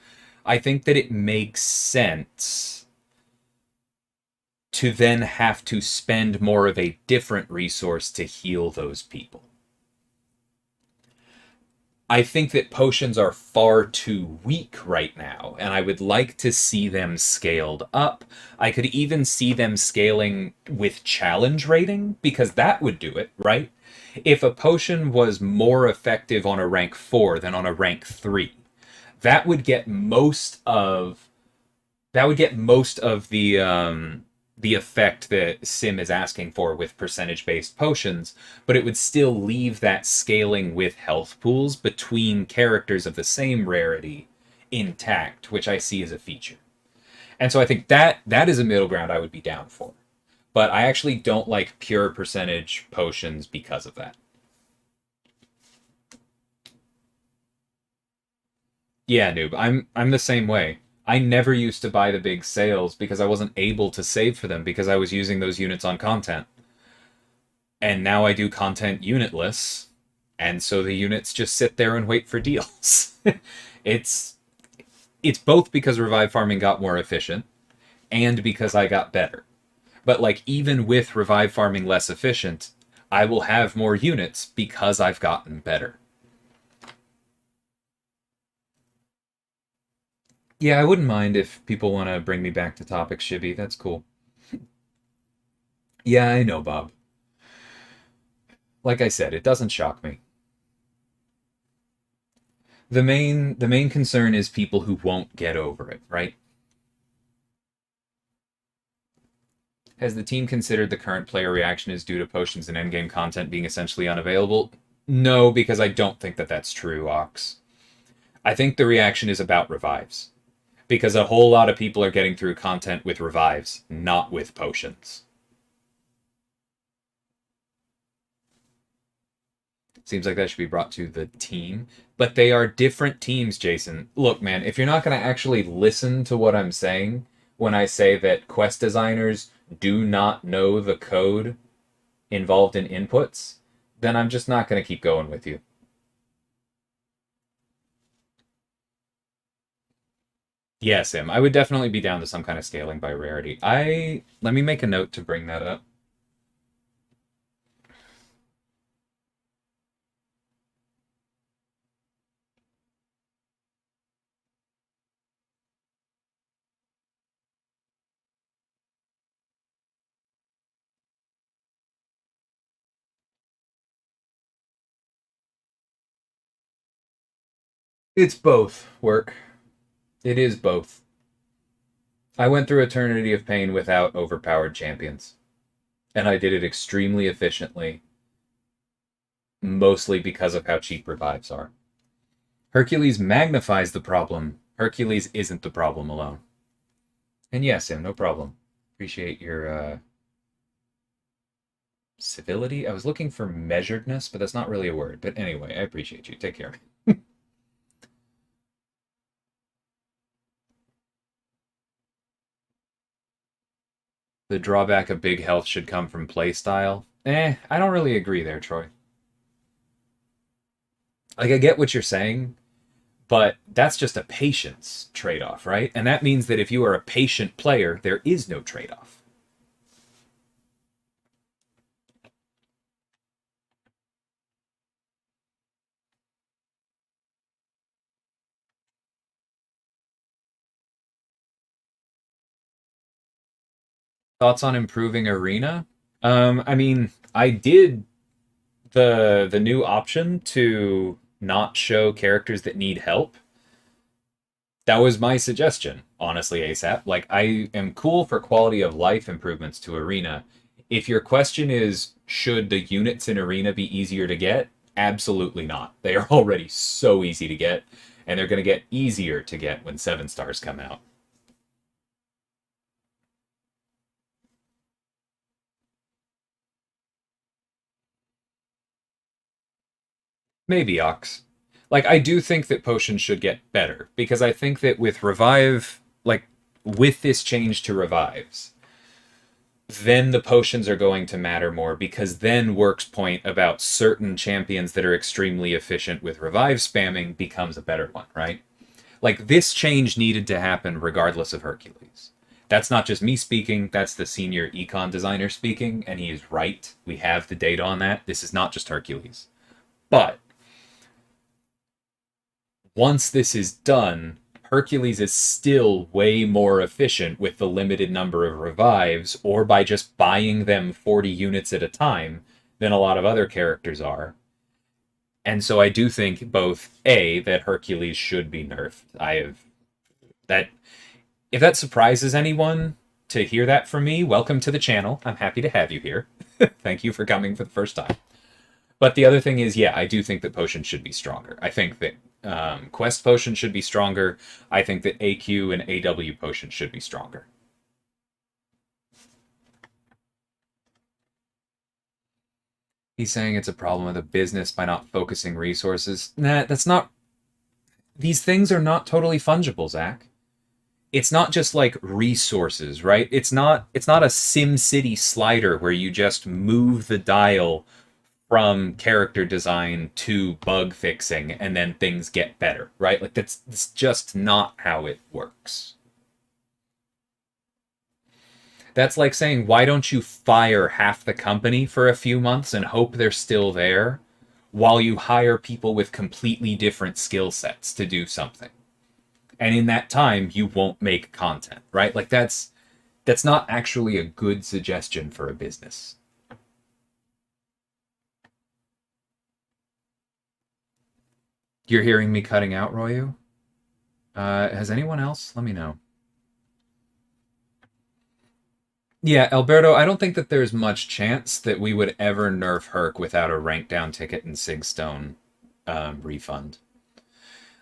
I think that it makes sense to then have to spend more of a different resource to heal those people. I think that potions are far too weak right now, and I would like to see them scaled up. I could even see them scaling with challenge rating, because that would do it, right? If a potion was more effective on a rank 4 than on a rank 3, that would get most of the effect that Sim is asking for with percentage-based potions, but it would still leave that scaling with health pools between characters of the same rarity intact, which I see as a feature. And so I think that is a middle ground I would be down for. But I actually don't like pure percentage potions because of that. Yeah, noob, I'm the same way. I never used to buy the big sales because I wasn't able to save for them because I was using those units on content. And now I do content unitless, and so the units just sit there and wait for deals. it's it's both because revive farming got more efficient and because I got better. But like, even with revive farming less efficient, I will have more units because I've gotten better. Yeah, I wouldn't mind if people want to bring me back to topic Shibby. That's cool. Yeah, I know, Bob. Like I said, it doesn't shock me. The main concern is people who won't get over it, right? Has the team considered the current player reaction is due to potions and endgame content being essentially unavailable? No, because I don't think that that's true, Ox. I think the reaction is about revives. Because a whole lot of people are getting through content with revives, not with potions. Seems like that should be brought to the team. But they are different teams, Jason. Look, man, if you're not going to actually listen to what I'm saying when I say that quest designers do not know the code involved in inputs, then I'm just not going to keep going with you. Yes, Sim, I would definitely be down to some kind of scaling by rarity. Let me make a note to bring that up. It's both work. It is both. I went through Eternity of Pain without overpowered champions, and I did it extremely efficiently, mostly because of how cheap revives are. Hercules magnifies the problem. Hercules isn't the problem alone. And yes, Sam, no problem. Appreciate your civility. I was looking for measuredness, but that's not really a word. But anyway, I appreciate you. Take care. The drawback of big health should come from playstyle. I don't really agree there, Troy. Like, I get what you're saying, but that's just a patience trade off, right? And that means that if you are a patient player, there is no trade off. Thoughts on improving Arena? I mean, I did the new option to not show characters that need help. That was my suggestion, honestly, ASAP. Like, I am cool for quality of life improvements to Arena. If your question is, should the units in Arena be easier to get? Absolutely not. They are already so easy to get, and they're going to get easier to get when 7 stars come out. Maybe Ox. Like, I do think that potions should get better, because I think that with Revive, like, with this change to Revives, then the potions are going to matter more because then Work's point about certain champions that are extremely efficient with revive spamming becomes a better one, right? Like this change needed to happen regardless of Hercules. That's not just me speaking, that's the senior econ designer speaking, and he is right. We have the data on that. This is not just Hercules. But once this is done, Hercules is still way more efficient with the limited number of revives, or by just buying them 40 units at a time, than a lot of other characters are. And so I do think both A, that Hercules should be nerfed. I have that if that surprises anyone to hear that from me, welcome to the channel. I'm happy to have you here. Thank you for coming for the first time. But the other thing is, yeah, I do think that potions should be stronger. I think that quest potions should be stronger. I think that AQ and AW potions should be stronger. He's saying it's a problem with a business by not focusing resources. Nah, that's not. These things are not totally fungible, Zach. It's not just like resources, right? It's not a Sim City slider where you just move the dial from character design to bug fixing and then things get better, right? Like that's just not how it works. That's like saying, why don't you fire half the company for a few months and hope they're still there while you hire people with completely different skill sets to do something? And in that time, you won't make content, right? Like that's not actually a good suggestion for a business. You're hearing me cutting out, Royu? Has anyone else? Let me know. Yeah, Alberto, I don't think that there's much chance that we would ever nerf Herc without a rank down ticket and Sigstone refund.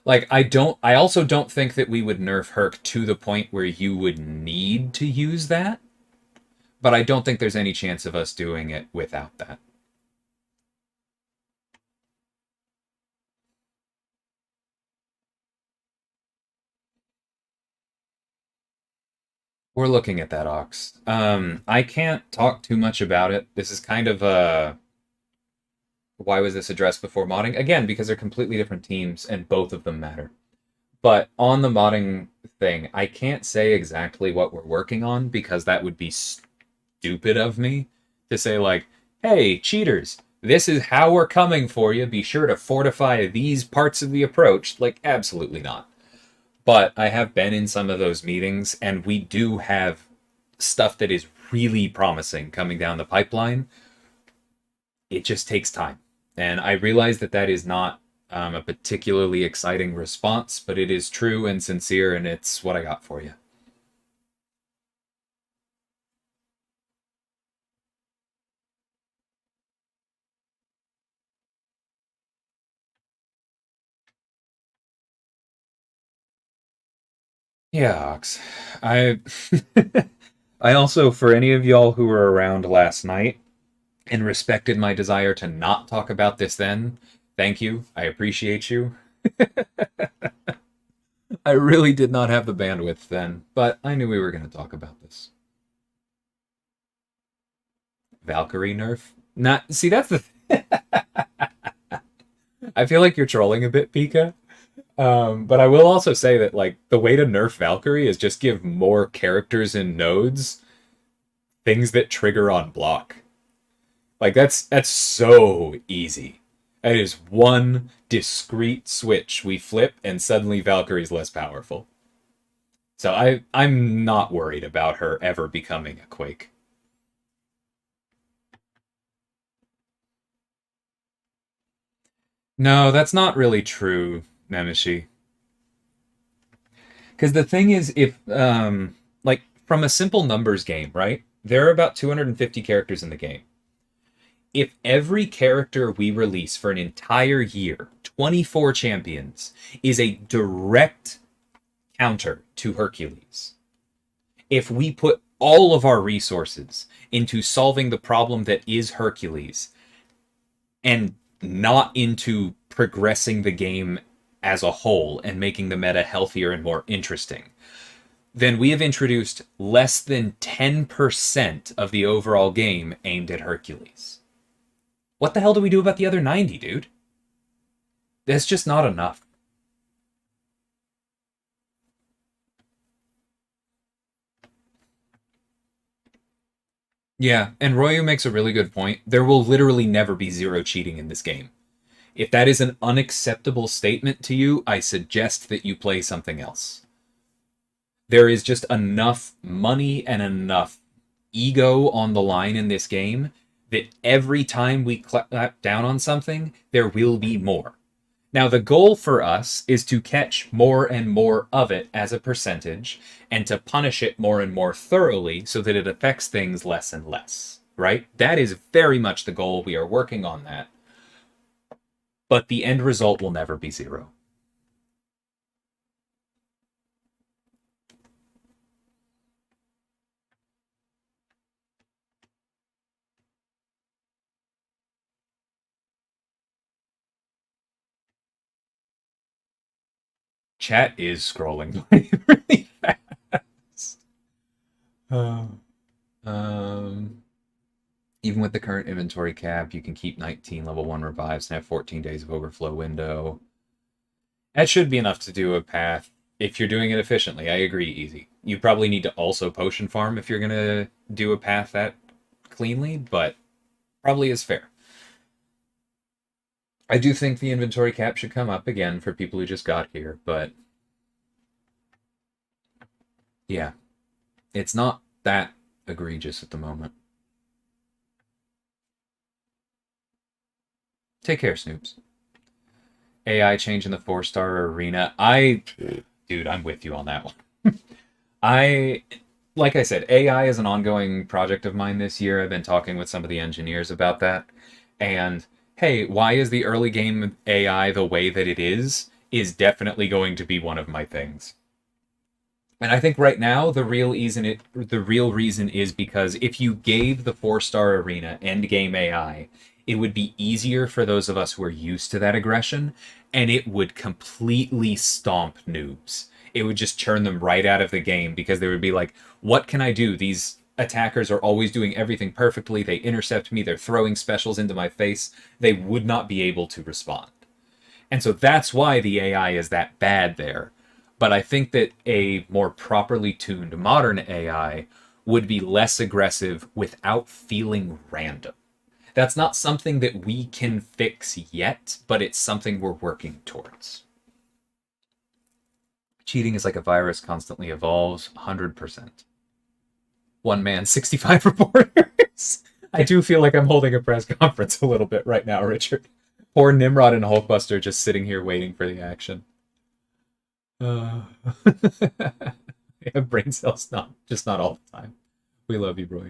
Like, I also don't think that we would nerf Herc to the point where you would need to use that, but I don't think there's any chance of us doing it without that. We're looking at that, Ox. I can't talk too much about it. This is kind of why was this addressed before modding? Again, because they're completely different teams and both of them matter. But on the modding thing, I can't say exactly what we're working on because that would be stupid of me to say, like, hey, cheaters, this is how we're coming for you. Be sure to fortify these parts of the approach. Like, absolutely not. But I have been in some of those meetings, and we do have stuff that is really promising coming down the pipeline. It just takes time. And I realize that that is not a particularly exciting response, but it is true and sincere, and it's what I got for you. Yeah, Ox. I I also, for any of y'all who were around last night and respected my desire to not talk about this then, thank you. I appreciate you. I really did not have the bandwidth then, but I knew we were going to talk about this. Valkyrie nerf? Not see that's the I feel like you're trolling a bit, Pika. But I will also say that like the way to nerf Valkyrie is just give more characters and nodes things that trigger on block. Like that's so easy. It is one discrete switch we flip and suddenly Valkyrie's less powerful. So I'm not worried about her ever becoming a Quake. No, that's not really true, Nemeshi. Because the thing is, if like from a simple numbers game, right? There are about 250 characters in the game. If every character we release for an entire year, 24 champions, is a direct counter to Hercules, if we put all of our resources into solving the problem that is Hercules and not into progressing the game as a whole and making the meta healthier and more interesting, then we have introduced less than 10% of the overall game aimed at Hercules. What the hell do we do about the other 90, dude? That's just not enough. Yeah, and Royu makes a really good point. There will literally never be zero cheating in this game. If that is an unacceptable statement to you, I suggest that you play something else. There is just enough money and enough ego on the line in this game that every time we clap down on something, there will be more. Now, the goal for us is to catch more and more of it as a percentage and to punish it more and more thoroughly so that it affects things less and less, right? That is very much the goal. We are working on that. But the end result will never be zero. Chat is scrolling really fast. Uh, um, even with the current inventory cap, you can keep 19 level 1 revives and have 14 days of overflow window. That should be enough to do a path if you're doing it efficiently. I agree, easy. You probably need to also potion farm if you're going to do a path that cleanly, but probably is fair. I do think the inventory cap should come up again for people who just got here, but Yeah, it's not that egregious at the moment. Take care, Snoops. AI change in the 4-star arena. Dude, I'm with you on that one. I, like I said, AI is an ongoing project of mine this year. I've been talking with some of the engineers about that. And hey, why is the early game AI the way that it is definitely going to be one of my things. And I think right now the real reason is because if you gave the 4-star arena end game AI, it would be easier for those of us who are used to that aggression, and it would completely stomp noobs. It would just churn them right out of the game because they would be like, "What can I do? These attackers are always doing everything perfectly. They intercept me. They're throwing specials into my face." They would not be able to respond. And so that's why the AI is that bad there. But I think that a more properly tuned modern AI would be less aggressive without feeling random. That's not something that we can fix yet, but it's something we're working towards. Cheating is like a virus, constantly evolves, 100%. One man, 65 reporters. I do feel like I'm holding a press conference a little bit right now, Richard. Poor Nimrod and Hulkbuster just sitting here waiting for the action. Yeah, brain cells, not just not all the time. We love you, bro.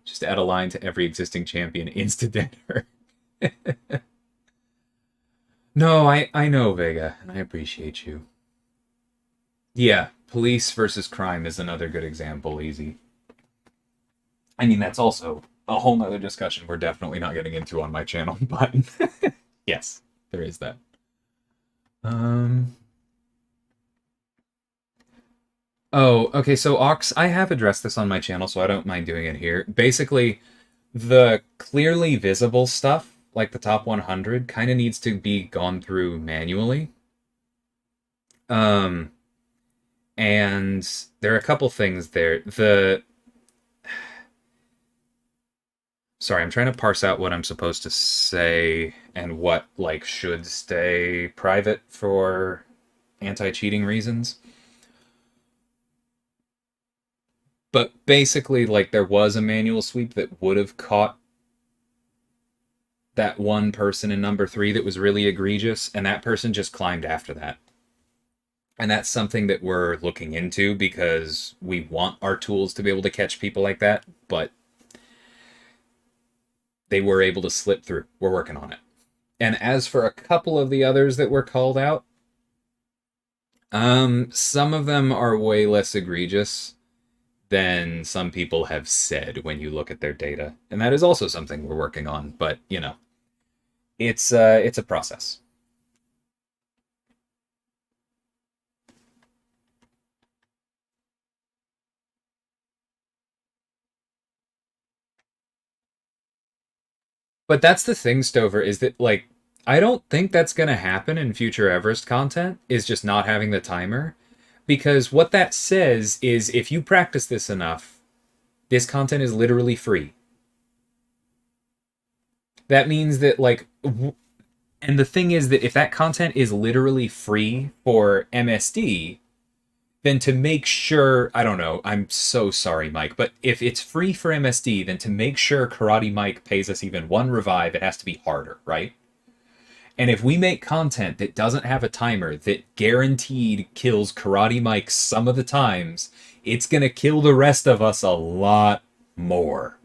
Just add a line to every existing champion, insta her. No, I know, Vega, and I appreciate you. Yeah, police versus crime is another good example, easy. I mean, that's also a whole nother discussion we're definitely not getting into on my channel, but yes, there is that. Oh, okay, so Ox, I have addressed this on my channel, so I don't mind doing it here. Basically, the clearly visible stuff, like the top 100, kind of needs to be gone through manually. Um, and there are a couple things there. Sorry, I'm trying to parse out what I'm supposed to say and what, like, should stay private for anti-cheating reasons. But basically, like, there was a manual sweep that would have caught that one person in number 3 that was really egregious, and that person just climbed after that. And that's something that we're looking into because we want our tools to be able to catch people like that, but they were able to slip through. We're working on it. And as for a couple of the others that were called out, some of them are way less egregious than some people have said when you look at their data. And that is also something we're working on, but you know, it's a process. But that's the thing, Stover, is that like I don't think that's gonna happen in future Everest content, is just not having the timer. Because what that says is if you practice this enough, this content is literally free. That means that like and the thing is that if that content is literally free for MSD, then to make sure, I don't know, I'm so sorry, Mike, but if it's free for MSD, then to make sure Karate Mike pays us even one revive, it has to be harder, right? And if we make content that doesn't have a timer that guaranteed kills Karate Mike some of the times, it's going to kill the rest of us a lot more.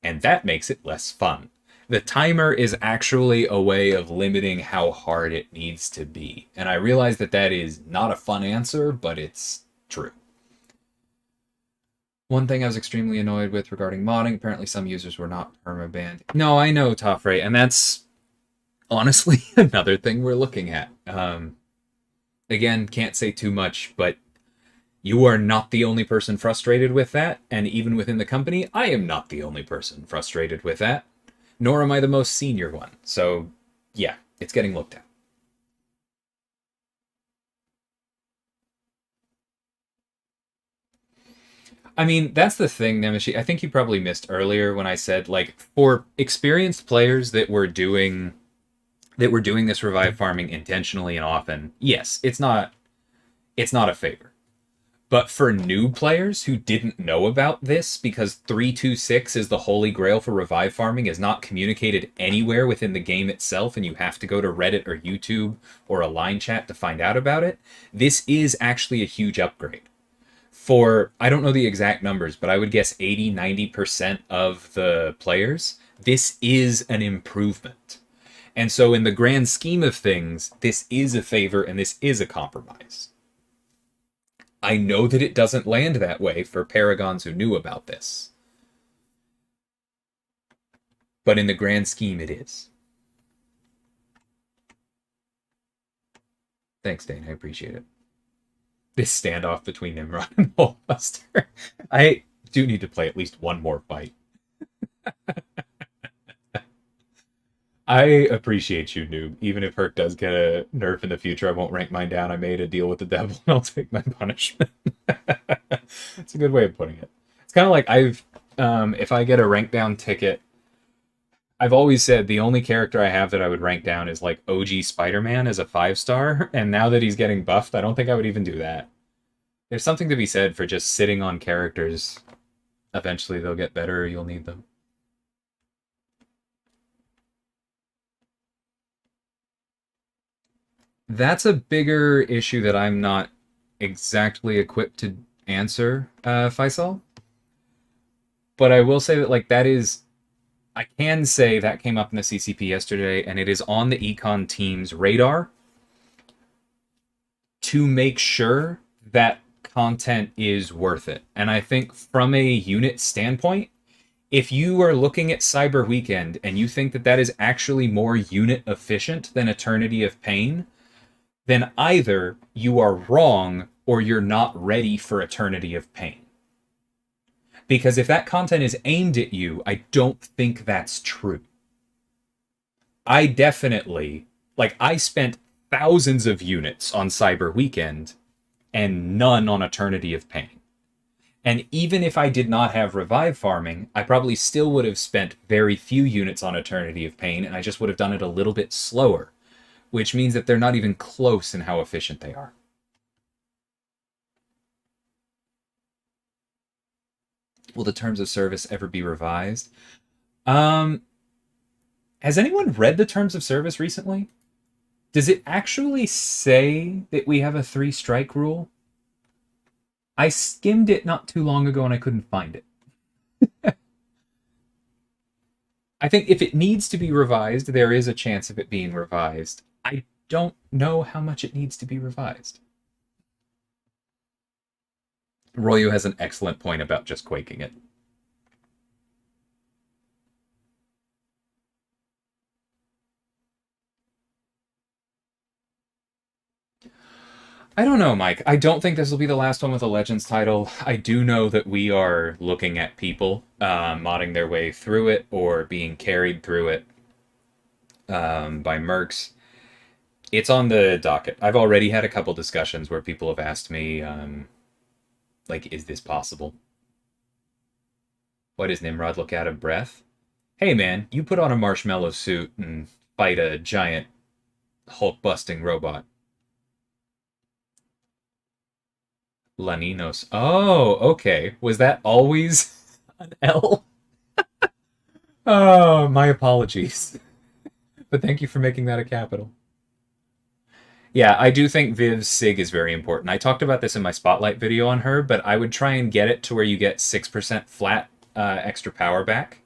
And that makes it less fun. The timer is actually a way of limiting how hard it needs to be. And I realize that that is not a fun answer, but it's true. One thing I was extremely annoyed with regarding modding, apparently some users were not permabanned. No, I know, Toffrey, and that's honestly another thing we're looking at. Again, can't say too much, but you are not the only person frustrated with that, and even within the company, I am not the only person frustrated with that, nor am I the most senior one. So, yeah, it's getting looked at. I mean, that's the thing, Nemeshi. I think you probably missed earlier when I said, like, for experienced players that were doing that we're doing this revive farming intentionally and often, yes, it's not a favor. But for new players who didn't know about this, because 326 is the holy grail for revive farming, is not communicated anywhere within the game itself, and you have to go to Reddit or YouTube or a line chat to find out about it, this is actually a huge upgrade. For, I don't know the exact numbers, but I would guess 80-90% of the players, this is an improvement. And so in the grand scheme of things, this is a favor and this is a compromise. I know that it doesn't land that way for paragons who knew about this. But in the grand scheme, it is. Thanks, Dane. I appreciate it. This standoff between Nimrod and Bullbuster. I do need to play at least one more fight. I appreciate you, noob. Even if Herc does get a nerf in the future, I won't rank mine down. I made a deal with the devil, and I'll take my punishment. It's a good way of putting it. It's kind of like if I get a rank down ticket, I've always said the only character I have that I would rank down is like OG Spider-Man as a 5-star, and now that he's getting buffed, I don't think I would even do that. There's something to be said for just sitting on characters. Eventually they'll get better, or you'll need them. That's a bigger issue that I'm not exactly equipped to answer, Faisal. But I will say that, like, that is... I can say that came up in the CCP yesterday, and it is on the Econ team's radar to make sure that content is worth it. And I think from a unit standpoint, if you are looking at Cyber Weekend and you think that that is actually more unit efficient than Eternity of Pain, then either you are wrong or you're not ready for Eternity of Pain. Because if that content is aimed at you, I don't think that's true. I definitely, I spent thousands of units on Cyber Weekend and none on Eternity of Pain. And even if I did not have revive farming, I probably still would have spent very few units on Eternity of Pain, and I just would have done it a little bit slower, which means that they're not even close in how efficient they are. Will the terms of service ever be revised? Has anyone read the terms of service recently? Does it actually say that we have a 3-strike rule? I skimmed it not too long ago and I couldn't find it. I think if it needs to be revised, there is a chance of it being revised. I don't know how much it needs to be revised. Royo has an excellent point about just quaking it. I don't know, Mike. I don't think this will be the last one with a Legends title. I do know that we are looking at people modding their way through it or being carried through it by mercs. It's on the docket. I've already had a couple discussions where people have asked me, is this possible? Why does Nimrod look out of breath? Hey man, you put on a marshmallow suit and fight a giant Hulk-busting robot. Laninos. Oh, okay. Was that always an L? Oh, my apologies. But thank you for making that a capital. Yeah, I do think Viv's SIG is very important. I talked about this in my Spotlight video on her, but I would try and get it to where you get 6% flat extra power back.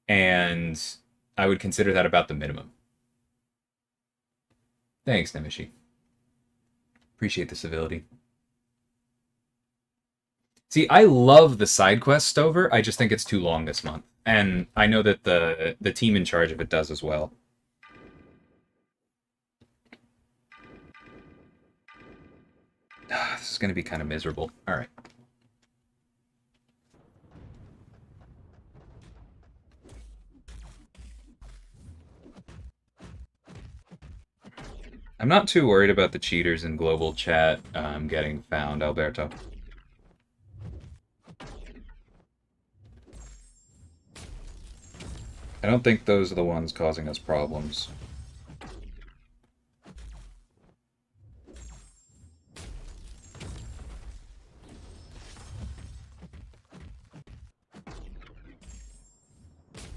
And I would consider that about the minimum. Thanks, Nemishi. Appreciate the civility. See, I love the side quest Stover. I just think it's too long this month. And I know that the team in charge of it does as well. This is going to be kind of miserable. All right. I'm not too worried about the cheaters in global chat getting found, Alberto. I don't think those are the ones causing us problems.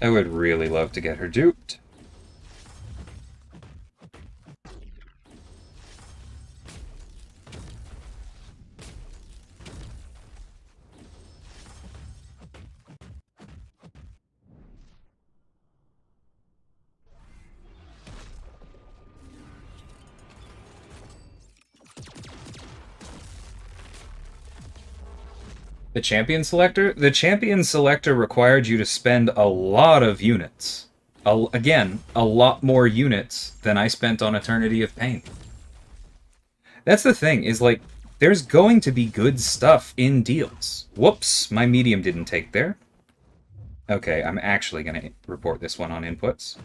I would really love to get her duped. The champion selector? The champion selector required you to spend a lot of units. Again, a lot more units than I spent on Eternity of Pain. That's the thing, is like, there's going to be good stuff in deals. Whoops, my medium didn't take there. Okay, I'm actually going to report this one on inputs.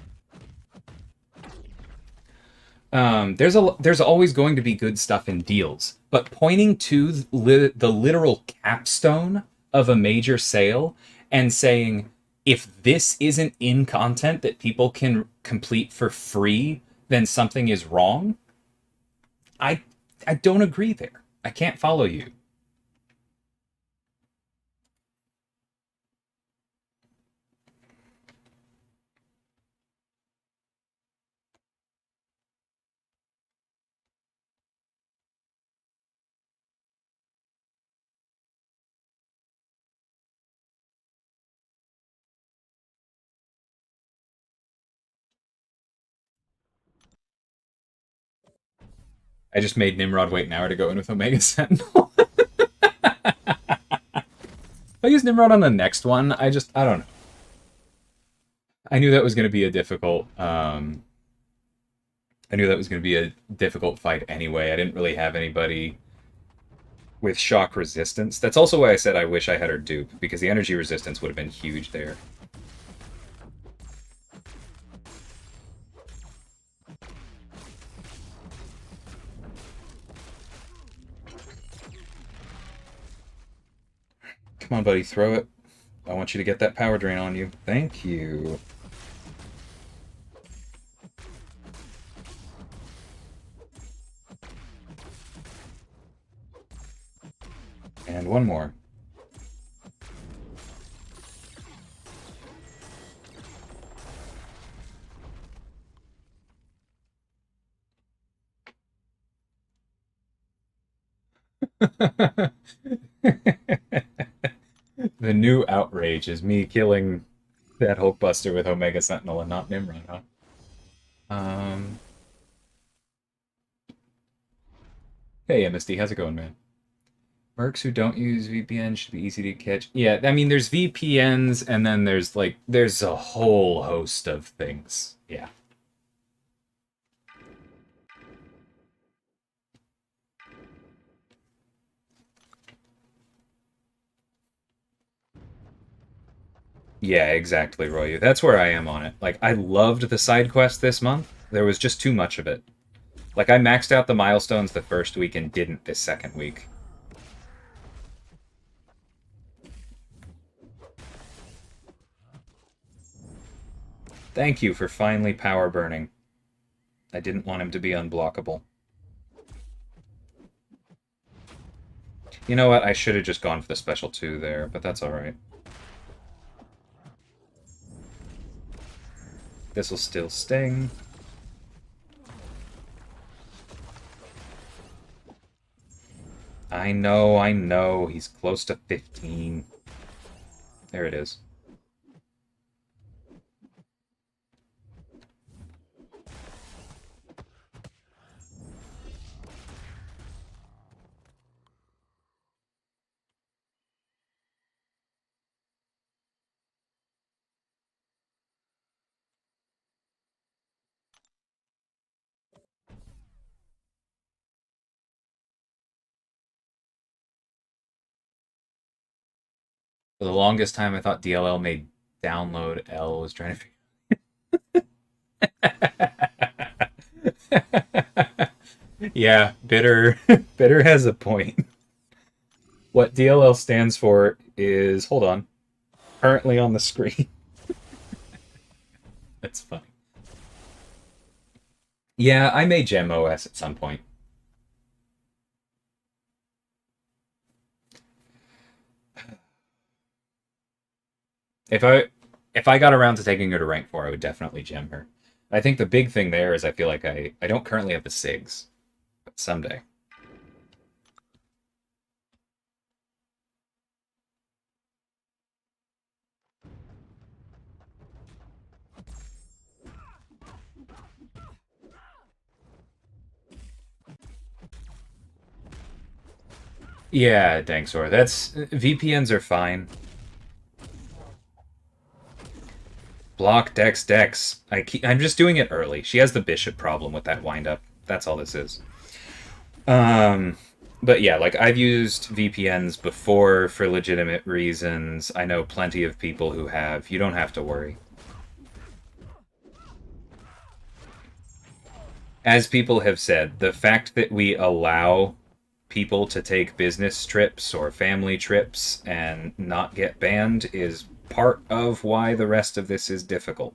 There's always going to be good stuff in deals, but pointing to the literal capstone of a major sale and saying, if this isn't in content that people can complete for free, then something is wrong. I don't agree there. I can't follow you. I just made Nimrod wait an hour to go in with Omega Sentinel. If I use Nimrod on the next one, I don't know. I knew that was going to be a difficult. I knew that was going to be a difficult fight anyway. I didn't really have anybody with shock resistance. That's also why I said I wish I had her dupe, because the energy resistance would have been huge there. Come on, buddy, throw it. I want you to get that power drain on you. Thank you. And one more. The new outrage is me killing that Hulkbuster with Omega Sentinel and not Nimrod, huh? Hey, MSD, how's it going, man? Mercs who don't use VPN should be easy to catch. Yeah, I mean, there's VPNs, and then there's a whole host of things. Yeah. Yeah, exactly, Royu. That's where I am on it. Like, I loved the side quest this month. There was just too much of it. Like, I maxed out the milestones the first week and didn't this second week. Thank you for finally power burning. I didn't want him to be unblockable. You know what? I should have just gone for the special 2 there, but that's alright. This'll still sting. I know. He's close to 15. There it is. For the longest time, I thought DLL made download L was trying to... Yeah, Bitter has a point. What DLL stands for is, hold on, currently on the screen. That's funny. Yeah, I made Gem OS at some point. If If I got around to taking her to rank 4, I would definitely gem her. I think the big thing there is I feel like I don't currently have the SIGs, but someday. Yeah, Dangsor. That's VPNs are fine. Block Dex Dex. I'm just doing it early. She has the bishop problem with that windup. That's all this is. Um, but yeah, like I've used VPNs before for legitimate reasons. I know plenty of people who have. You don't have to worry. As people have said, the fact that we allow people to take business trips or family trips and not get banned is part of why the rest of this is difficult.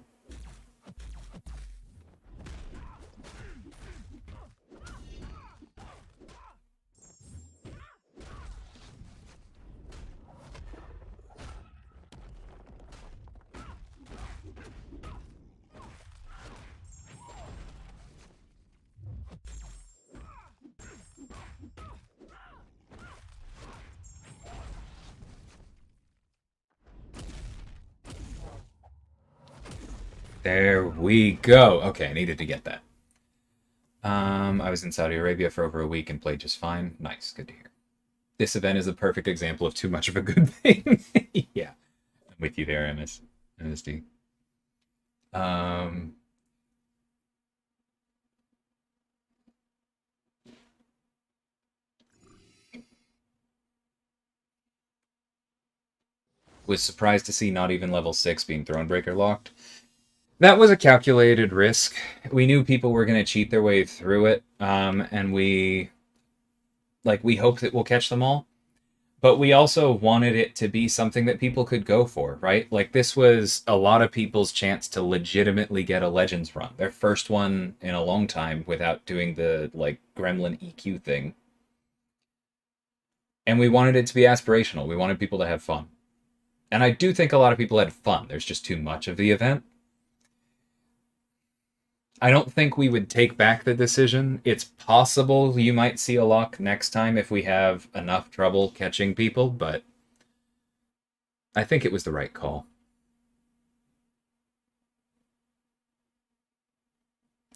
There we go. Okay, I needed to get that. I was in Saudi Arabia for over a week and played just fine. Nice, good to hear. This event is a perfect example of too much of a good thing. Yeah, I'm with you there, MSD. Um, was surprised to see not even level 6 being Thronebreaker locked. That was a calculated risk. We knew people were going to cheat their way through it, and we hope that we'll catch them all. But we also wanted it to be something that people could go for, right? Like this was a lot of people's chance to legitimately get a Legends run, their first one in a long time without doing the like Gremlin EQ thing. And we wanted it to be aspirational. We wanted people to have fun. And I do think a lot of people had fun. There's just too much of the event. I don't think we would take back the decision. It's possible you might see a lock next time if we have enough trouble catching people, but I think it was the right call.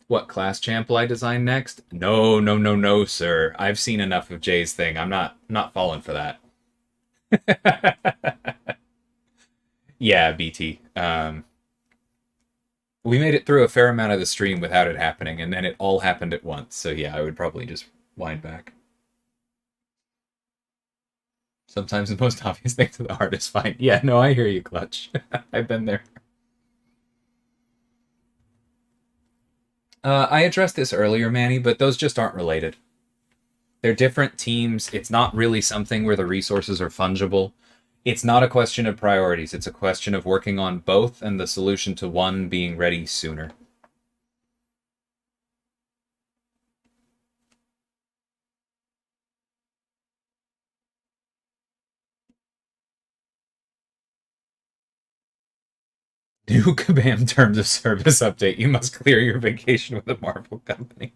What class champ will I design next? No, no, no, no, sir. I've seen enough of Jay's thing. I'm not falling for that. Yeah, BT. We made it through a fair amount of the stream without it happening, and then it all happened at once. So yeah, I would probably just wind back. Sometimes the most obvious thing to the hardest find. Yeah, no, I hear you, Clutch. I've been there. I addressed this earlier, Manny, but those just aren't related. They're different teams. It's not really something where the resources are fungible. It's not a question of priorities. It's a question of working on both and the solution to one being ready sooner. New Kabam terms of service update. You must clear your vacation with a Marvel company.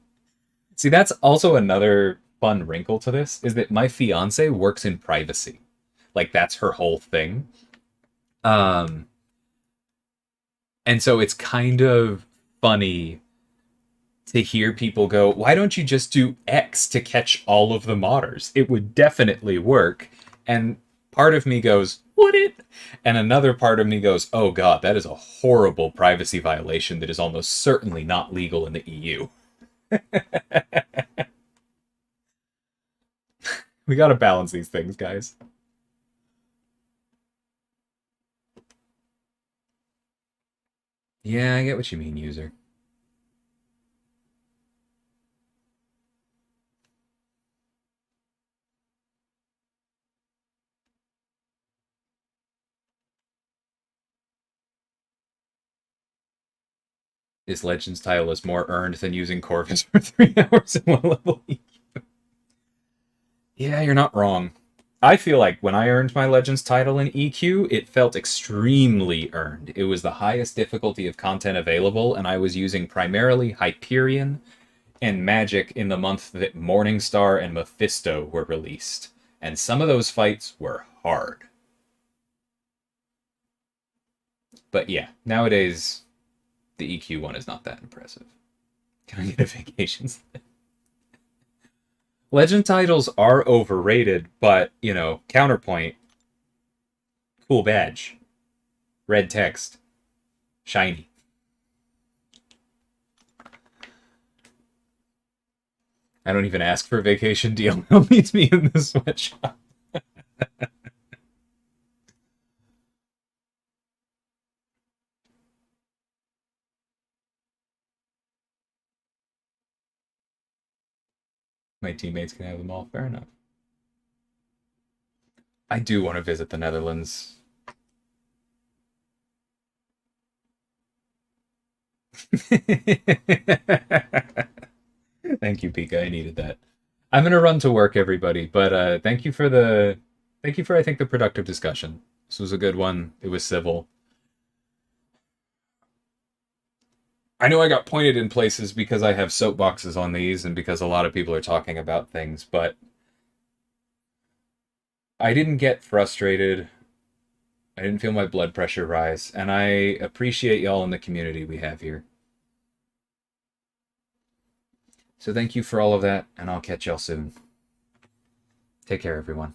See, that's also another fun wrinkle to this, is that my fiance works in privacy. Like, that's her whole thing. Um, and so it's kind of funny to hear people go, why don't you just do X to catch all of the modders? It would definitely work. And part of me goes, would it? And another part of me goes, oh god, that is a horrible privacy violation that is almost certainly not legal in the EU. We gotta balance these things, guys. Yeah, I get what you mean, user. This Legends title is more earned than using Corvus for 3 hours in one level. Yeah, you're not wrong. I feel like when I earned my Legends title in EQ, it felt extremely earned. It was the highest difficulty of content available, and I was using primarily Hyperion and Magic in the month that Morningstar and Mephisto were released. And some of those fights were hard. But yeah, nowadays, the EQ one is not that impressive. Can I get a vacation? Legend titles are overrated, but, you know, counterpoint, cool badge, red text, shiny. I don't even ask for a vacation deal. He'll meet me in the sweatshop. My teammates can have them all. Fair enough. I do want to visit the Netherlands. Thank you, Pika. I needed that. I'm gonna run to work, everybody. But thank you for I think the productive discussion. This was a good one. It was civil. I know I got pointed in places because I have soapboxes on these and because a lot of people are talking about things, but I didn't get frustrated. I didn't feel my blood pressure rise, and I appreciate y'all in the community we have here. So thank you for all of that, and I'll catch y'all soon. Take care, everyone.